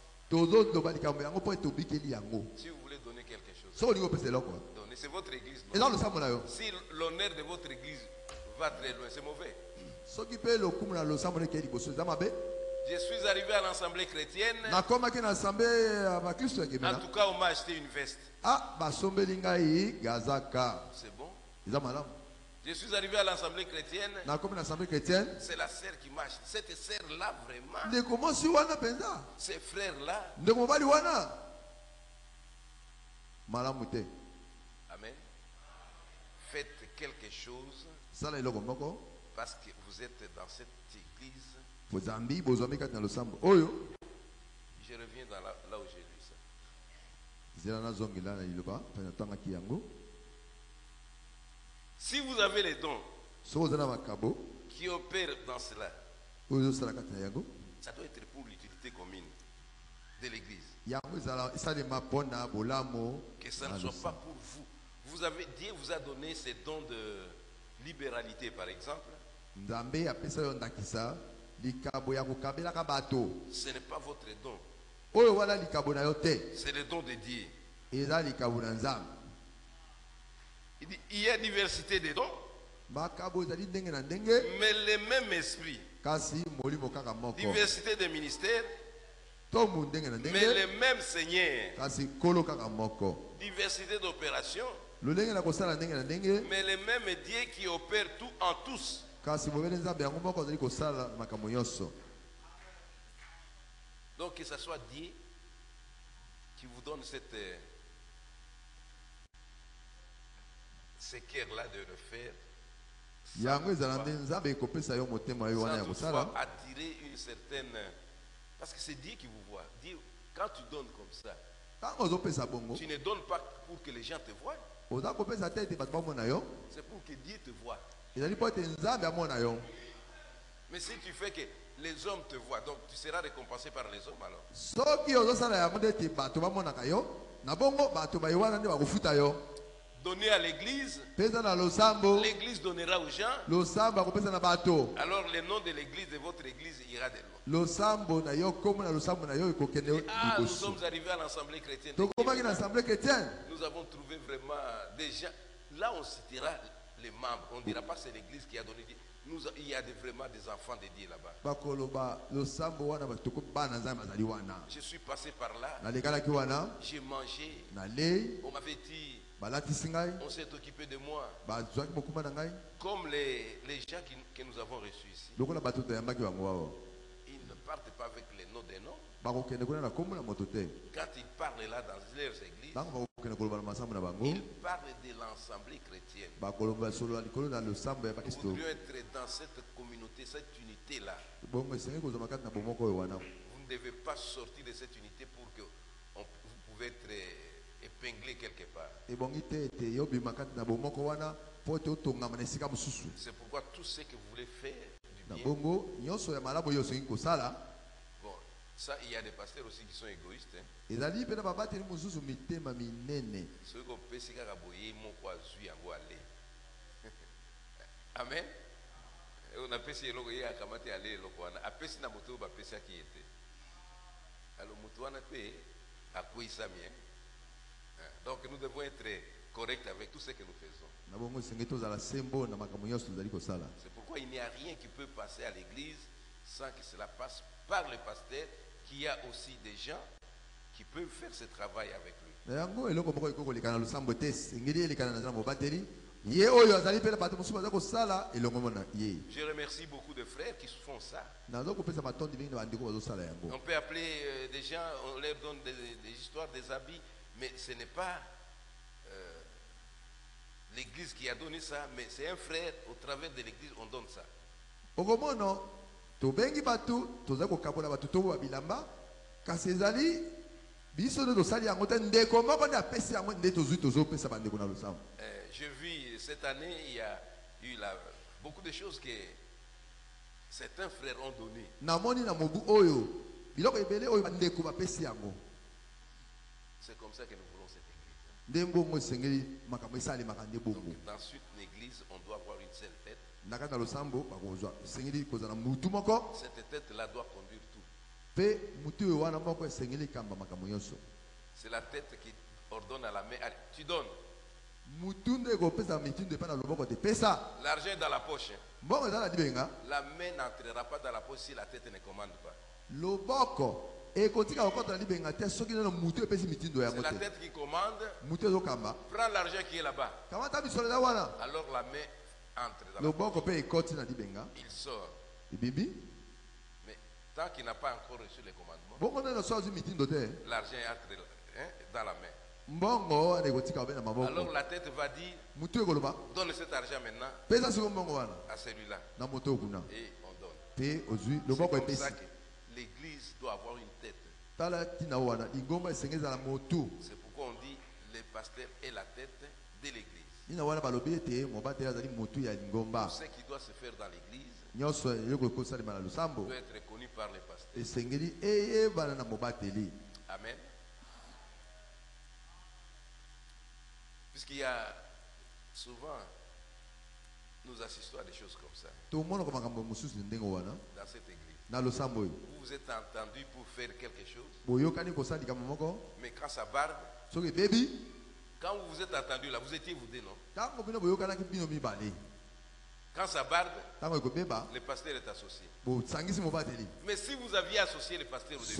Si vous voulez donner quelque chose, donnez. C'est votre église. Si l'honneur de votre église va très loin, c'est mauvais. Je suis arrivé à l'assemblée chrétienne. En tout cas, on m'a acheté une veste. C'est bon. Je suis arrivé à l'assemblée chrétienne. C'est la sœur qui m'a acheté. Cette sœur-là, vraiment. Ces frères-là. Amen. Faites quelque chose. Parce que vous êtes dans cette église. Je reviens dans là où j'ai lu ça. Si vous avez les dons qui opèrent dans cela, ça doit être pour l'utilité commune de l'église. Que ça ne soit pas pour vous. Dieu vous a donné ces dons de libéralité, par exemple. Ce n'est pas votre don. C'est le don de Dieu. Il dit, il y a diversité de dons, mais le même esprit. Diversité de ministères, mais le même Seigneur. Diversité d'opérations, mais le même Dieu qui opère tout en tous. Donc que ce soit Dieu qui vous donne ce cœur-là de le faire. Ça toutefois attirer une certaine... Parce que c'est Dieu qui vous voit. Dieu, quand tu donnes comme ça, tu ne donnes pas pour que les gens te voient. C'est pour que Dieu te voie. Mais si tu fais que les hommes te voient, donc tu seras récompensé par les hommes alors. Donner à l'église, l'église donnera aux gens. Alors le nom de l'église, de votre église, ira de loin. Nous sommes arrivés à l'assemblée chrétienne. Nous avons trouvé vraiment des gens. Là on citera les membres. On ne dira pas c'est l'église qui a donné. Il y a vraiment des enfants de Dieu là-bas. Je suis passé par là. J'ai mangé. On m'avait dit On s'est occupé de moi. Comme les gens que nous avons reçus ici. Ils ne partent pas avec les noms des noms. Quand ils parlent là dans leurs églises, ils parlent de l'assemblée chrétienne. Nous voudrions être dans cette communauté, cette unité-là. Vous ne devez pas sortir de cette unité pour que vous pouvez être épinglé quelque part. C'est pourquoi tout ce que vous voulez faire du bien. Bon, ça, il y a des pasteurs aussi qui sont égoïstes. Ceux qui ont péché Karaboye, mon quoi, suis à aller. Amen. On a péché le loyer à Kamate aller le Kwana. A péché na moto, ba péché qui était. Alors moto na payé à quoi il s'amien. Donc nous devons être corrects avec tout ce que nous faisons. C'est pourquoi il n'y a rien qui peut passer à l'église sans que cela passe par le pasteur, qui a aussi des gens qui peuvent faire ce travail avec lui. Je remercie beaucoup de frères qui font ça. On peut appeler des gens, on leur donne des histoires, des habits, mais ce n'est pas l'église qui a donné ça, mais c'est un frère, au travers de l'église, on donne ça. Je vis cette année, il y a eu beaucoup de choses que certains frères ont donné. C'est comme ça que nous voulons cette église. Donc, dans une église, on doit avoir une seule tête. Cette tête-là doit conduire tout. C'est la tête qui ordonne à la main. Allez, tu donnes. L'argent est dans la poche. La main n'entrera pas dans la poche si la tête ne commande pas. C'est la tête qui commande. Prends l'argent qui est là-bas. Alors la main entre dans la poche. Il sort. Mais tant qu'il n'a pas encore reçu les commandements, l'argent entre dans la main. Alors la tête va dire, donne cet argent maintenant à celui-là. Et on donne. C'est comme ça que l'église doit avoir une tête. C'est pourquoi on dit le pasteur est la tête de l'église. Tout ce qui doit se faire dans l'église doit être reconnu par les pasteurs. Amen. Puisqu'il y a souvent, nous assistons à des choses comme ça dans cette église. Vous vous êtes entendu pour faire quelque chose, mais quand ça barde, quand vous vous êtes entendu là, vous étiez vous deux, non? Quand ça barde, le pasteur est associé. Mais si vous aviez associé le pasteur au début,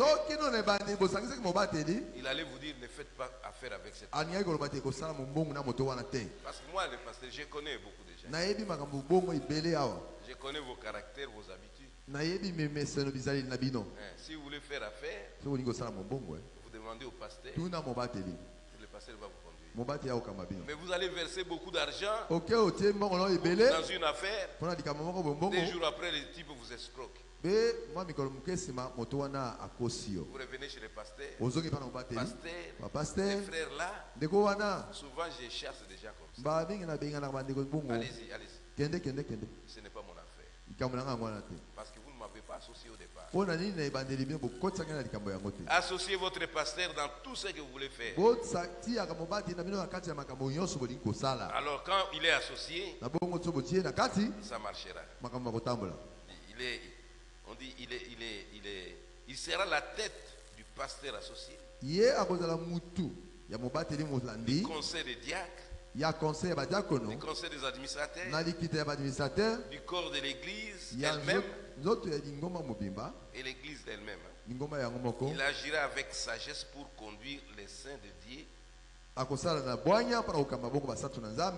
il allait vous dire ne faites pas affaire avec cette personne. Parce que moi, le pasteur, je connais beaucoup de gens. Je connais vos caractères, vos habitudes. Si vous voulez faire affaire, vous demandez au pasteur. Le pasteur va vous conduire. Mais vous allez verser beaucoup d'argent dans une affaire. 2 jours après, le type vous escroque. Vous revenez chez le pasteur. Pasteur, les frères là, souvent je chasse des gens comme ça. Allez-y, allez-y. Ce n'est pas mon affaire. Parce que vous ne m'avez pas associé au départ. Associez votre pasteur dans tout ce que vous voulez faire. Alors quand il est associé, ça marchera. Il sera la tête du pasteur associé. Du conseil des diacres. Du conseil des administrateurs. Du corps de l'église elle-même. Et l'église elle-même. Il agira avec sagesse pour conduire les saints de Dieu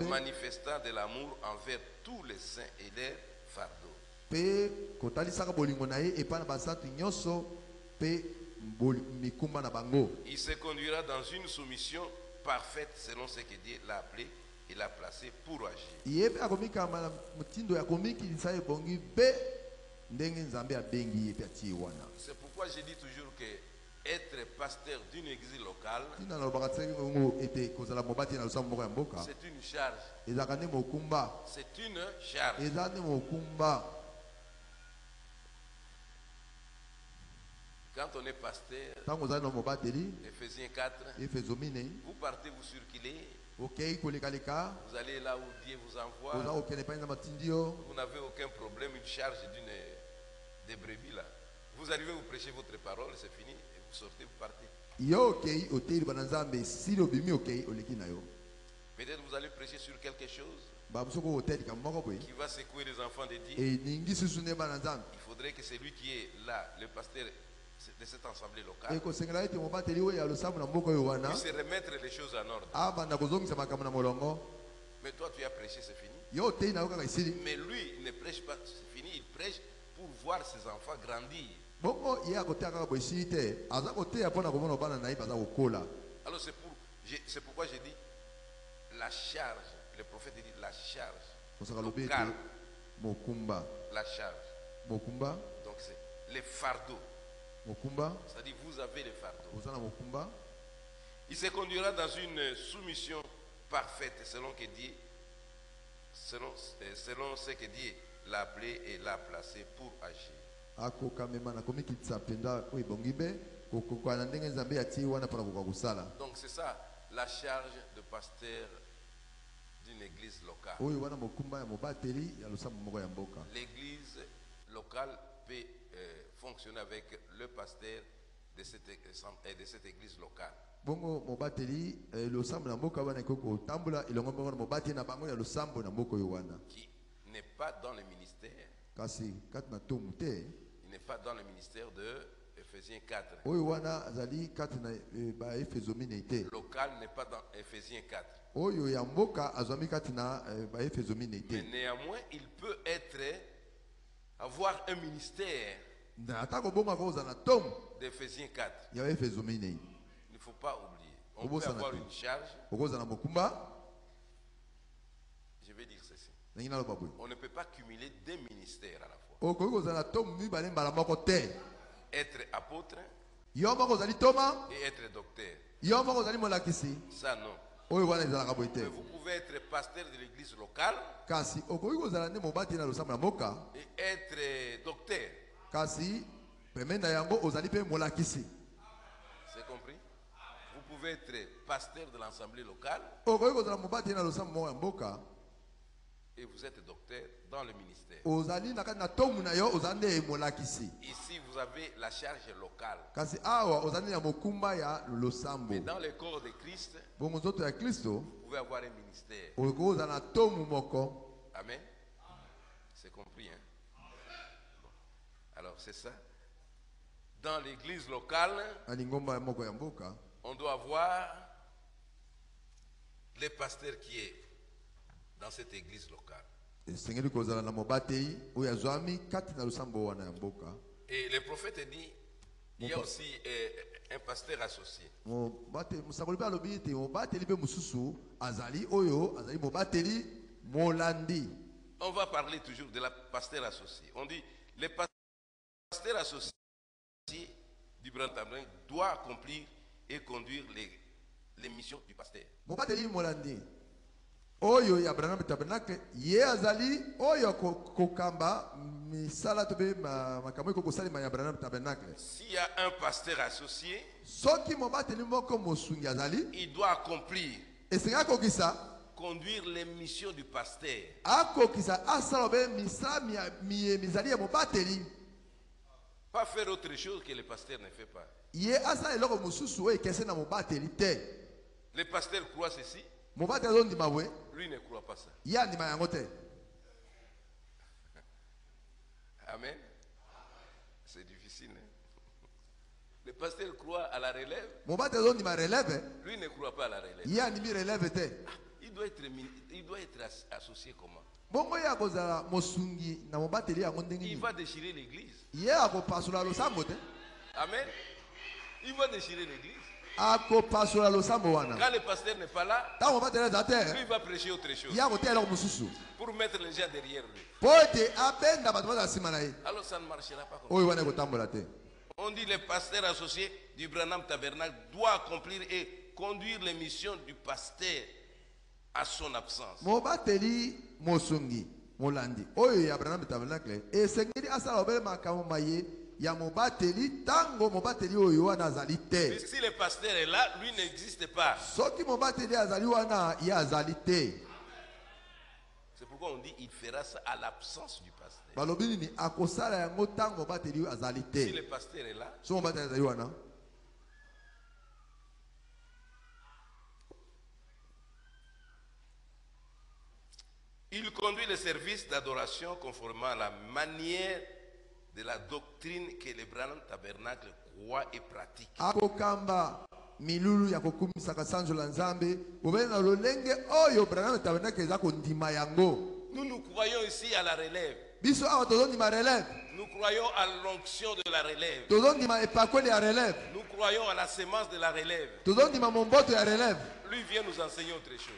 manifestant de l'amour envers tous les saints et leurs fardeaux. Il se conduira dans une soumission parfaite selon ce que Dieu l'a appelé et l'a placé pour agir. C'est pourquoi je dis toujours que être pasteur d'une église locale, c'est une charge. C'est une charge. Quand on est pasteur, Ephésiens 4, vous partez, vous circulez, vous allez là où Dieu vous envoie, vous n'avez aucun problème, une charge des brebis là. Vous arrivez, vous prêchez votre parole, c'est fini, et vous sortez, vous partez. Peut-être vous allez prêcher sur quelque chose qui va secouer les enfants de Dieu. Il faudrait que celui qui est là, le pasteur de cette assemblée locale, puisse remettre les choses en ordre. Mais toi tu as prêché, c'est fini. Mais lui, il ne prêche pas, c'est fini, il prêche pour voir ses enfants grandir. Alors c'est pourquoi j'ai dit la charge. Le prophète dit la charge locale. La charge. Donc c'est les fardeaux. C'est-à-dire vous avez les fardeaux. Il se conduira dans une soumission parfaite selon ce que Dieu l'a appelé et l'a placé pour agir. Donc c'est ça la charge de pasteur d'une église locale. L'église locale peut fonctionner avec le pasteur de cette église locale. Qui n'est pas dans le ministère. Il n'est pas dans le ministère de Ephésiens 4. Local n'est pas dans Ephésiens 4. Mais néanmoins, il peut avoir un ministère d'Ephésiens 4. Il ne faut pas oublier. On peut avoir une charge. Je vais dire ceci. On ne peut pas cumuler deux ministères à la fois. Être apôtre et être docteur. Ça non. Mais vous pouvez être pasteur de l'église locale et être docteur. C'est compris? Vous pouvez être pasteur de l'assemblée locale et vous êtes docteur dans le ministère. Ici, vous avez la charge locale. Mais dans le corps de Christ, vous pouvez avoir un ministère. Amen. C'est compris, hein? Bon. Alors, c'est ça. Dans l'église locale, on doit avoir le pasteur qui est dans cette église locale. Et le prophète dit, il y a aussi un pasteur associé. On va parler toujours de la pasteur associé. On dit, le pasteur associé du Grand Tabernacle doit accomplir et conduire les missions du pasteur. Oyo ya Branham Tabernacle ye azali oyo kokamba misala tobe makamwe kokosali ma ya Branham Tabernacle. S'il y a un pasteur associé, soki mobateli moko mosungi azali, il doit accomplir et c'est conduire les missions du pasteur. Akokisa asalobe misala mizali ya mobateli. Pas faire autre chose que le pasteur ne fait pas. Ye asa eloko mususu oyo kese na mobateli te. Le pasteur croit ceci. Lui ne croit pas ça. Amen. C'est difficile. Hein? Le pasteur croit à la relève. Lui ne croit pas à la relève. Il doit être associé comment? Il va déchirer l'église. Amen. Il va déchirer l'église. Quand le pasteur n'est pas là, lui va prêcher autre chose pour mettre les gens derrière lui. Alors ça ne marchera pas comme ça. On dit le pasteur associé du Branham Tabernacle doit accomplir et conduire les missions du pasteur à son absence. Si le pasteur est là, lui n'existe pas. C'est pourquoi on dit il fera ça à l'absence du pasteur. Si le pasteur est là, il conduit le service d'adoration conformément à la manière de la doctrine que le Branham Tabernacle croit et pratique. Nous nous croyons ici à la relève. Nous croyons à l'onction de la relève. Nous croyons à la sémence de la relève. Lui vient nous enseigner autre chose.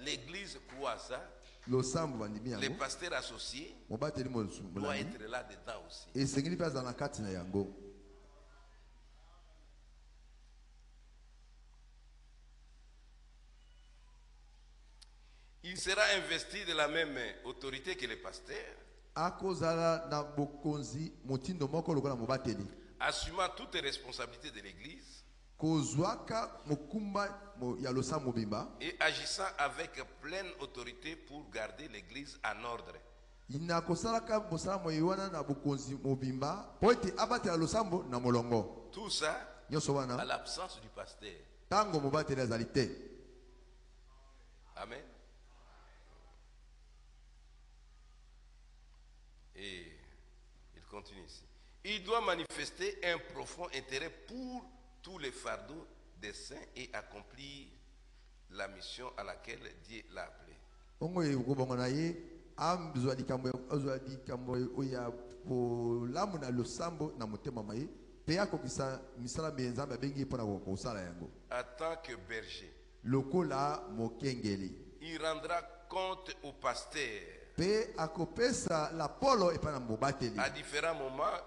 L'église croit à ça. Les pasteurs associés doivent être là dedans aussi. Il sera investi de la même autorité que les pasteurs, assumant toutes les responsabilités de l'église et agissant avec pleine autorité pour garder l'église en ordre. Tout ça à l'absence du pasteur. Amen. Et il continue ici. Il doit manifester un profond intérêt pour tous les fardeaux des saints et accomplir la mission à laquelle Dieu l'a appelé. En tant que berger, il rendra compte au pasteur à différents moments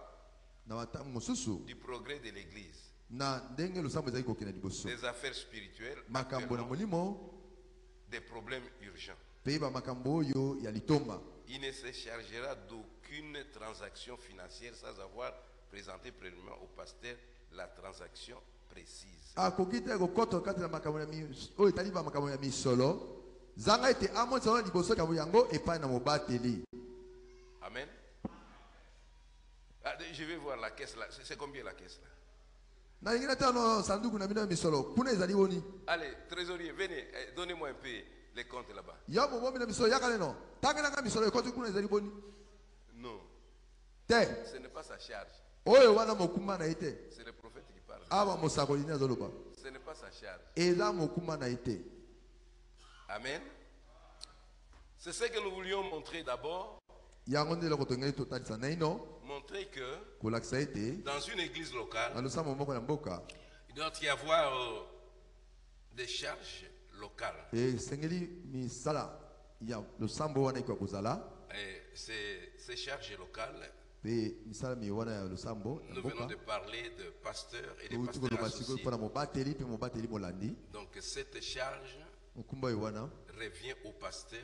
du progrès de l'église, des affaires spirituelles, des problèmes urgents. Il ne se chargera d'aucune transaction financière sans avoir présenté premièrement au pasteur la transaction précise. Amen. Je vais voir la caisse là. C'est combien la caisse là? Allez, trésorier, venez, donnez-moi un peu les comptes là-bas. Non. Ce n'est pas sa charge. C'est le prophète qui parle. Ce n'est pas sa charge. Amen. C'est ce que nous voulions montrer d'abord. Montrer que dans une église locale, il doit y avoir des charges locales. Et ces charges locales, nous venons de parler de pasteurs et de pasteurs associés. Donc cette charge revient au pasteur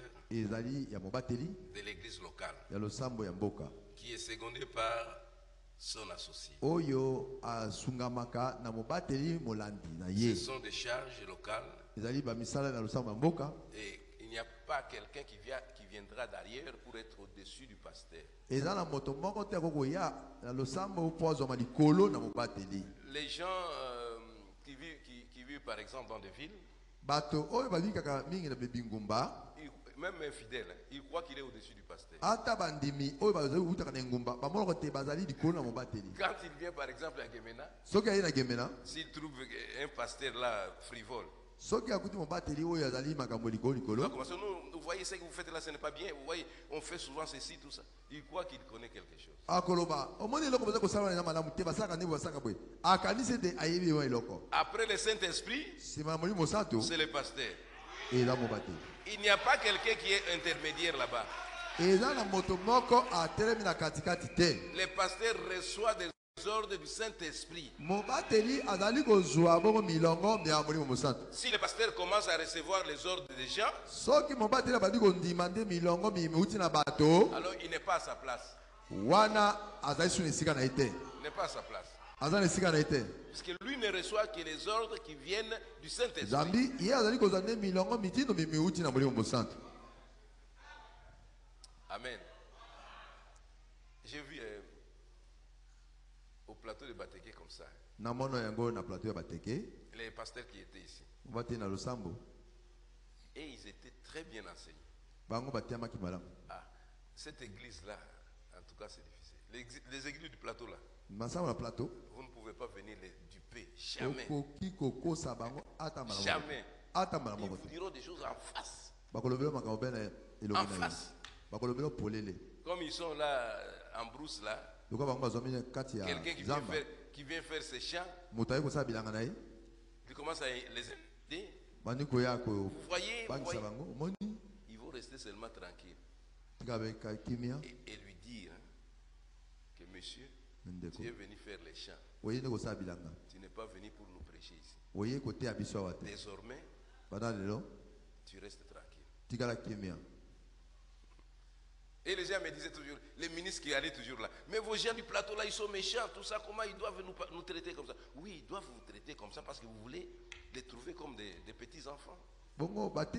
de l'église locale, qui est secondé par son associé. Ce sont des charges locales. Et il n'y a pas quelqu'un qui viendra derrière pour être au-dessus du pasteur. Les gens qui vivent par exemple dans des villes, Même infidèle, il croit qu'il est au-dessus du pasteur. Quand il vient par exemple à Gemena, s'il trouve un pasteur là frivole, vous voyez ce que vous faites là, ce n'est pas bien. Vous voyez, on fait souvent ceci, tout ça. Il croit qu'il connaît quelque chose. Après le Saint-Esprit, c'est le pasteur. Il n'y a pas quelqu'un qui est intermédiaire là-bas. Le pasteur reçoit des ordres du Saint-Esprit. Si le pasteur commence à recevoir les ordres des gens, alors il n'est pas à sa place. Il n'est pas à sa place. Parce que lui ne reçoit que les ordres qui viennent du Saint-Esprit. Amen. J'ai vu au plateau de Bateke comme ça. Les pasteurs qui étaient ici. Et ils étaient très bien enseignés. Ah, cette église-là, en tout cas, c'est difficile. Les églises du plateau là. Vous ne pouvez pas venir les duper. Jamais. Jamais. Ils vous diront des choses en face. En face. Comme ils sont là, en brousse là. Quelqu'un qui vient faire ses chants. Il commence à les aider. Vous voyez, ils vont rester seulement tranquilles. Et lui dire que monsieur, tu es venu faire les chants. Tu n'es pas venu pour nous prêcher ici. Désormais, tu restes tranquille. Et les gens me disaient toujours, les ministres qui allaient toujours là, mais vos gens du plateau là, ils sont méchants, tout ça, comment ils doivent nous traiter comme ça? Oui, ils doivent vous traiter comme ça parce que vous voulez les trouver comme des petits enfants. Les prophètes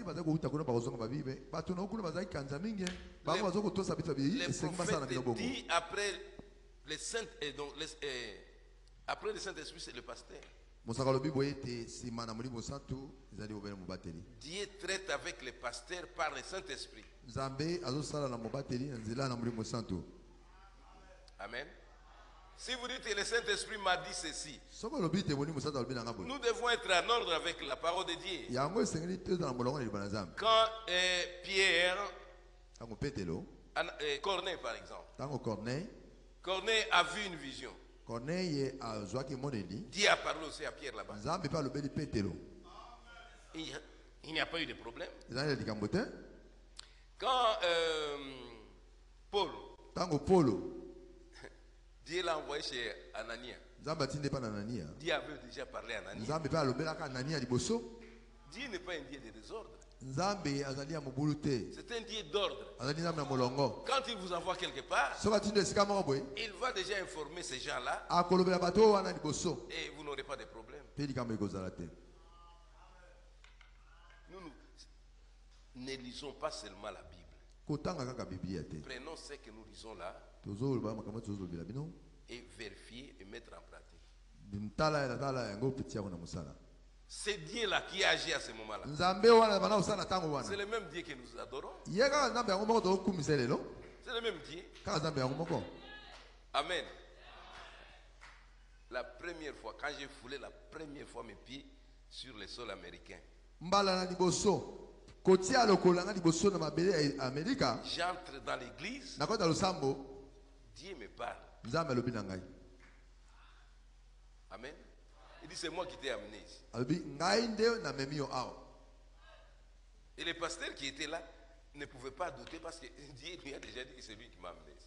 disent après le Saint-Esprit, c'est le pasteur. Dieu traite avec les pasteurs par le Saint-Esprit. Amen. Si vous dites que le Saint-Esprit m'a dit ceci, nous devons être en ordre avec la parole de Dieu. Quand Pierre, Corneille par exemple, Corneille a vu une vision. Dieu a parlé aussi à Pierre là-bas. Il n'y a pas eu de problème. Quand Paul, Dieu l'a envoyé chez Anania. Dieu avait déjà parlé à Anania. Dieu n'est pas un Dieu de désordre. C'est un Dieu d'ordre. Quand il vous envoie quelque part, il va déjà informer ces gens-là et vous n'aurez pas de problème. Nous ne lisons pas seulement la Bible. Prenons ce que nous lisons là et vérifier et mettre en pratique. C'est Dieu-là qui agit à ce moment-là. C'est le même Dieu que nous adorons. C'est le même Dieu. Amen. La première fois, quand j'ai foulé la première fois mes pieds sur le sol américain, j'entre dans l'église, Dieu me parle. Amen. Il dit c'est moi qui t'ai amené ici. Et le pasteur qui était là ne pouvait pas douter parce que Dieu lui a déjà dit que c'est lui qui m'a amené ici.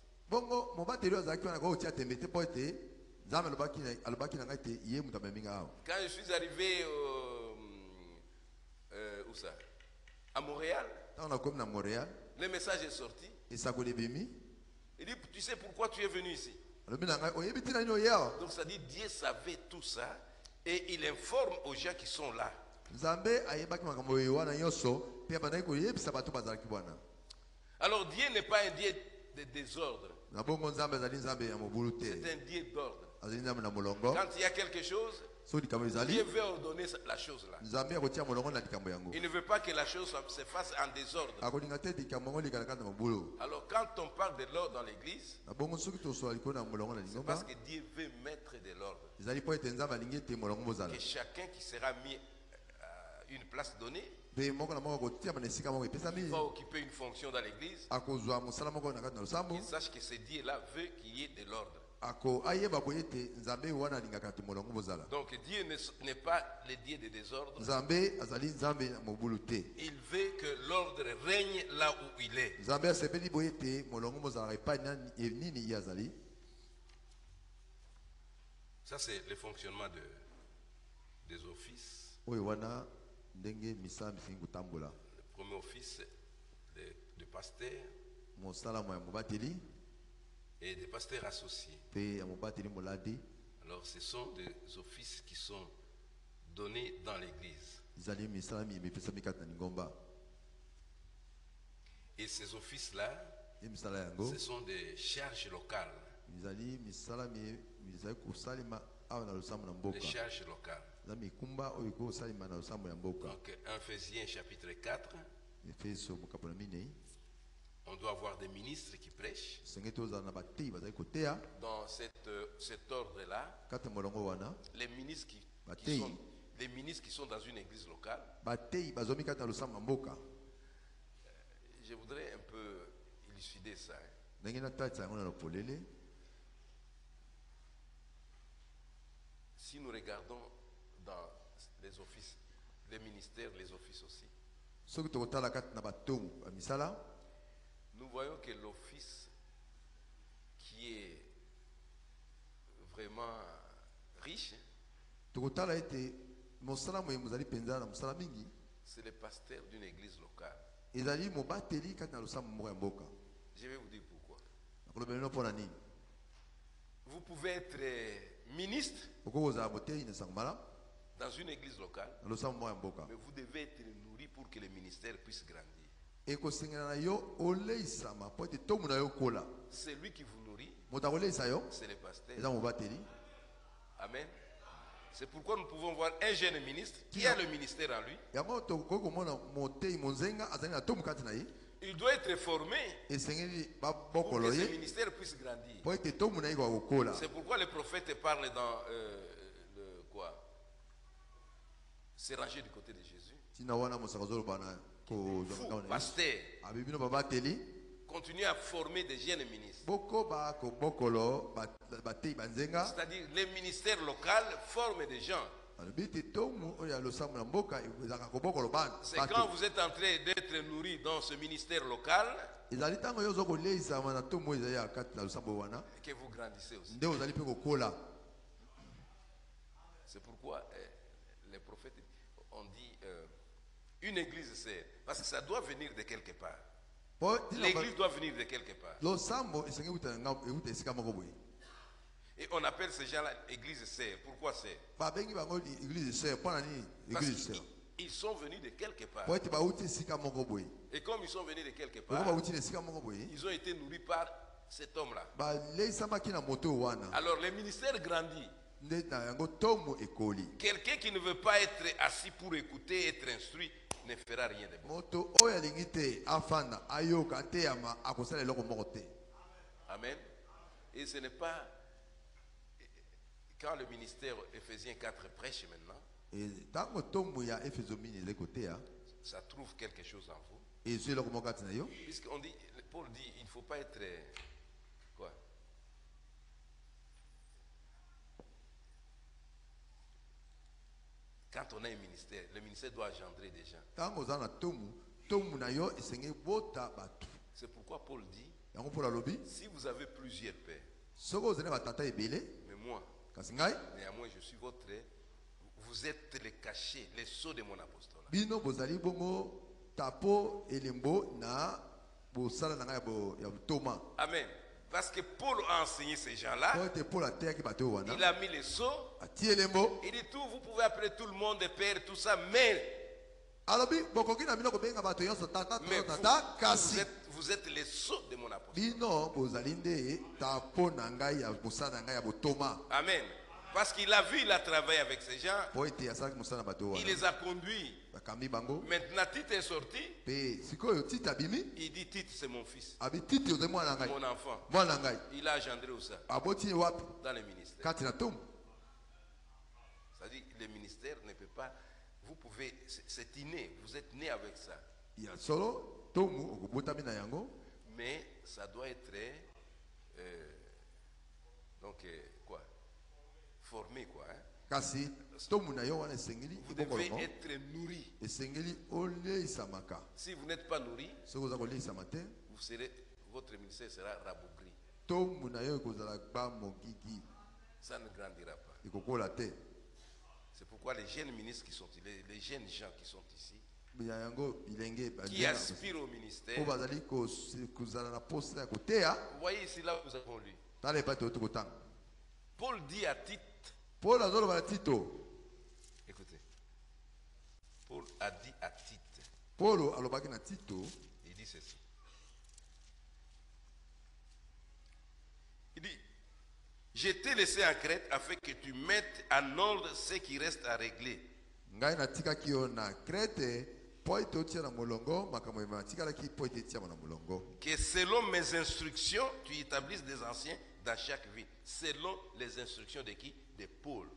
Quand je suis arrivé où ça? À Montréal, le message est sorti. Il dit, tu sais pourquoi tu es venu ici? Donc ça dit, Dieu savait tout ça et il informe aux gens qui sont là. Alors Dieu n'est pas un Dieu de désordre. C'est un Dieu d'ordre. Quand il y a quelque chose, Dieu veut ordonner la chose là. Il ne veut pas que la chose se fasse en désordre. Alors quand on parle de l'ordre dans l'église, c'est parce que Dieu veut mettre de l'ordre. Que chacun qui sera mis à une place donnée, il va occuper une fonction dans l'église. Il sache que ce Dieu-là veut qu'il y ait de l'ordre. Donc Dieu n'est pas le Dieu de désordre. Il veut que l'ordre règne là où il est. Ça c'est le fonctionnement des offices. Le premier office de pasteur et des pasteurs associés. Alors ce sont des offices qui sont donnés dans l'église. Et ces offices-là, ce sont des charges locales. Des charges locales. Donc Ephésiens chapitre 4, on doit avoir des ministres qui prêchent. Dans cet ordre-là, les ministres qui sont dans une église locale, je voudrais un peu élucider ça. Si nous regardons dans les offices, les ministères, les offices aussi, nous voyons que l'office qui est vraiment riche, c'est le pasteur d'une église locale. Je vais vous dire pourquoi. Vous pouvez être ministre dans une église locale, mais vous devez être nourri pour que le ministère puisse grandir. C'est lui qui vous nourrit, c'est le pasteur. Amen. C'est pourquoi nous pouvons voir un jeune ministre qui a le ministère en lui. Il doit être formé pour que ce ministère puisse grandir. C'est pourquoi le prophète parle dans c'est rangé du côté de Jésus. Vous, pasteur, continuez à former des jeunes ministres. C'est-à-dire les ministères locaux forment des gens. C'est quand vous êtes en train d'être nourri dans ce ministère local que vous grandissez aussi. C'est pourquoi les prophètes ont dit une église, c'est parce que ça doit venir de quelque part. L'église doit venir de quelque part. Et on appelle ces gens-là église sœur. Pourquoi sœur? Parce qu'ils sont venus de quelque part. Et comme ils sont venus de quelque part, ils ont été nourris par cet homme-là. Alors le ministère grandit. Quelqu'un qui ne veut pas être assis pour écouter, être instruit, ne fera rien de bon. Amen. Et ce n'est pas quand le ministère Ephésiens 4 prêche maintenant, ça trouve quelque chose en vous. Puisqu'on dit, Paul dit, il ne faut pas être quoi? Quand on a un ministère, le ministère doit engendrer des gens. C'est pourquoi Paul dit, si vous avez plusieurs pères, mais moi, néanmoins je suis votre, vous êtes les cachets, les sceaux de mon apostolat. Amen. Parce que Paul a enseigné ces gens-là. Il a mis les sceaux. Il dit tout, vous pouvez appeler tout le monde père, tout ça, mais vous êtes les sceaux de mon apostolat. Amen. Parce qu'il a vu, il a travaillé avec ces gens. Il les a conduits. Maintenant, Tite est sorti. Il dit Tite, c'est mon fils. Mon enfant. Il a engendré où ça? Dans le ministère. C'est-à-dire que le ministère ne peut pas. Vous pouvez, c'est inné. Vous êtes né avec ça. Mais ça doit être quoi? Formé quoi. Hein? Vous devez être nourri. Si vous n'êtes pas nourri, votre ministère sera rabougri. Ça ne grandira pas. C'est pourquoi les jeunes ministres qui sont les jeunes gens qui sont ici, qui aspirent au ministère, vous voyez ici là où nous avons lu. Paul dit à Tite, écoutez, Paul a dit à Tite, il dit ceci. Il dit, je t'ai laissé en Crète afin que tu mettes en ordre ce qui reste à régler. Que selon mes instructions, tu établisses des anciens dans chaque ville. Selon les instructions de qui? De Paul.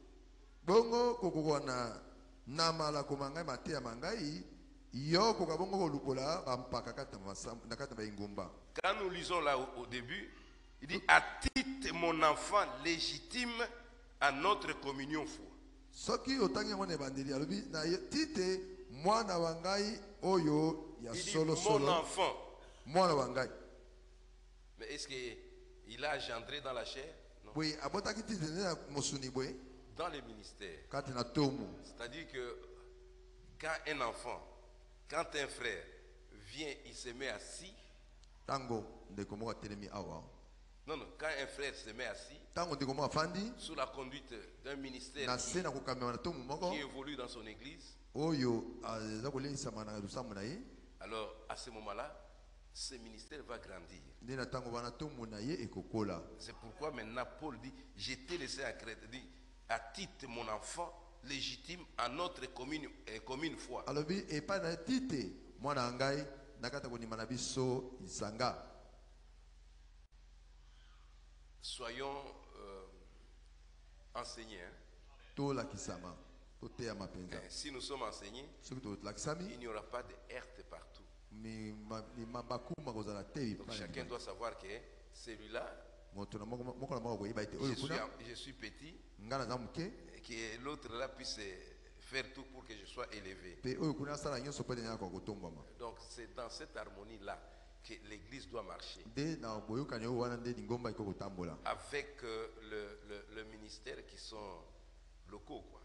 Quand nous lisons là au début, il dit à Tite, mon enfant légitime à notre communion foi. Il dit mon enfant. Mais est-ce qu'il a engendré dans la chair? Non. Dans le ministère. C'est-à-dire que quand un enfant, quand un frère vient, il se met assis. Non, quand un frère se met assis, sous la conduite d'un ministère qui évolue dans son église, alors à ce moment-là, ce ministère va grandir. C'est pourquoi maintenant Paul dit, je t'ai laissé en Crète, dit, à Tite mon enfant légitime à notre commune foi. Soyons enseignés. Si nous sommes enseignés, il n'y aura pas de heurts partout. Donc chacun doit savoir que celui-là, je suis petit, et que l'autre là puisse faire tout pour que je sois élevé. Donc c'est dans cette harmonie-là que l'église doit marcher. Avec le ministère qui sont locaux, quoi.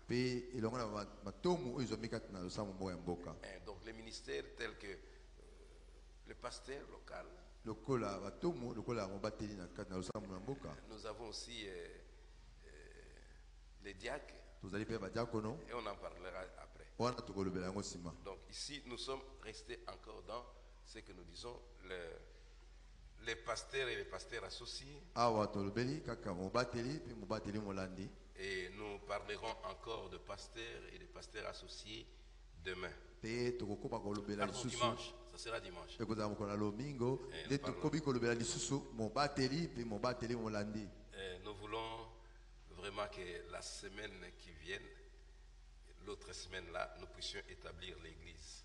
Donc les ministères tels que le pasteur local. Nous avons aussi les diacres. Et on en parlera après. Donc ici, nous sommes restés encore dans ce que nous disons les pasteurs et les pasteurs associés. Et nous parlerons encore de pasteurs et de pasteurs associés demain. Alors, dimanche, ça sera dimanche. Nous voulons vraiment que la semaine qui vient, l'autre semaine là, nous puissions établir l'église.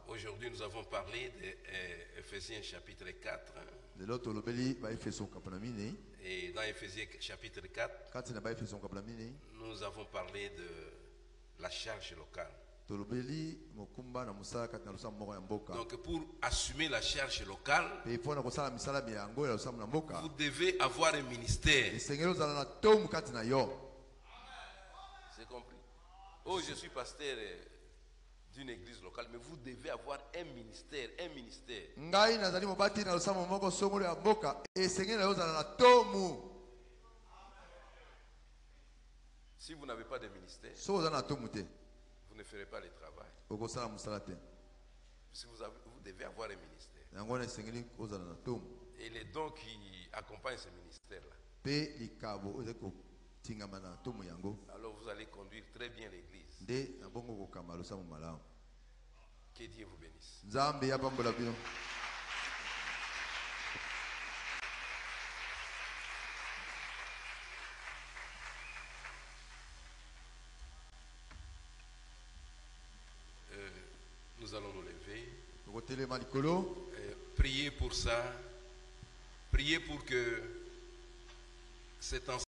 Aujourd'hui, nous avons parlé d'Éphésiens chapitre 4. Et dans Éphésiens chapitre 4, nous avons parlé de la charge locale. Donc pour assumer la charge locale, vous devez avoir un ministère. C'est compris? Oh, je suis pasteur d'une église locale, mais vous devez avoir un ministère, un ministère. Si vous n'avez pas de ministère, vous ne ferez pas le travail. Si vous devez avoir un ministère. Et les dons qui accompagnent ce ministère-là. Alors vous allez conduire très bien l'église. Que Dieu vous bénisse. Nous allons nous lever. Priez pour ça. Priez pour que cet enseignement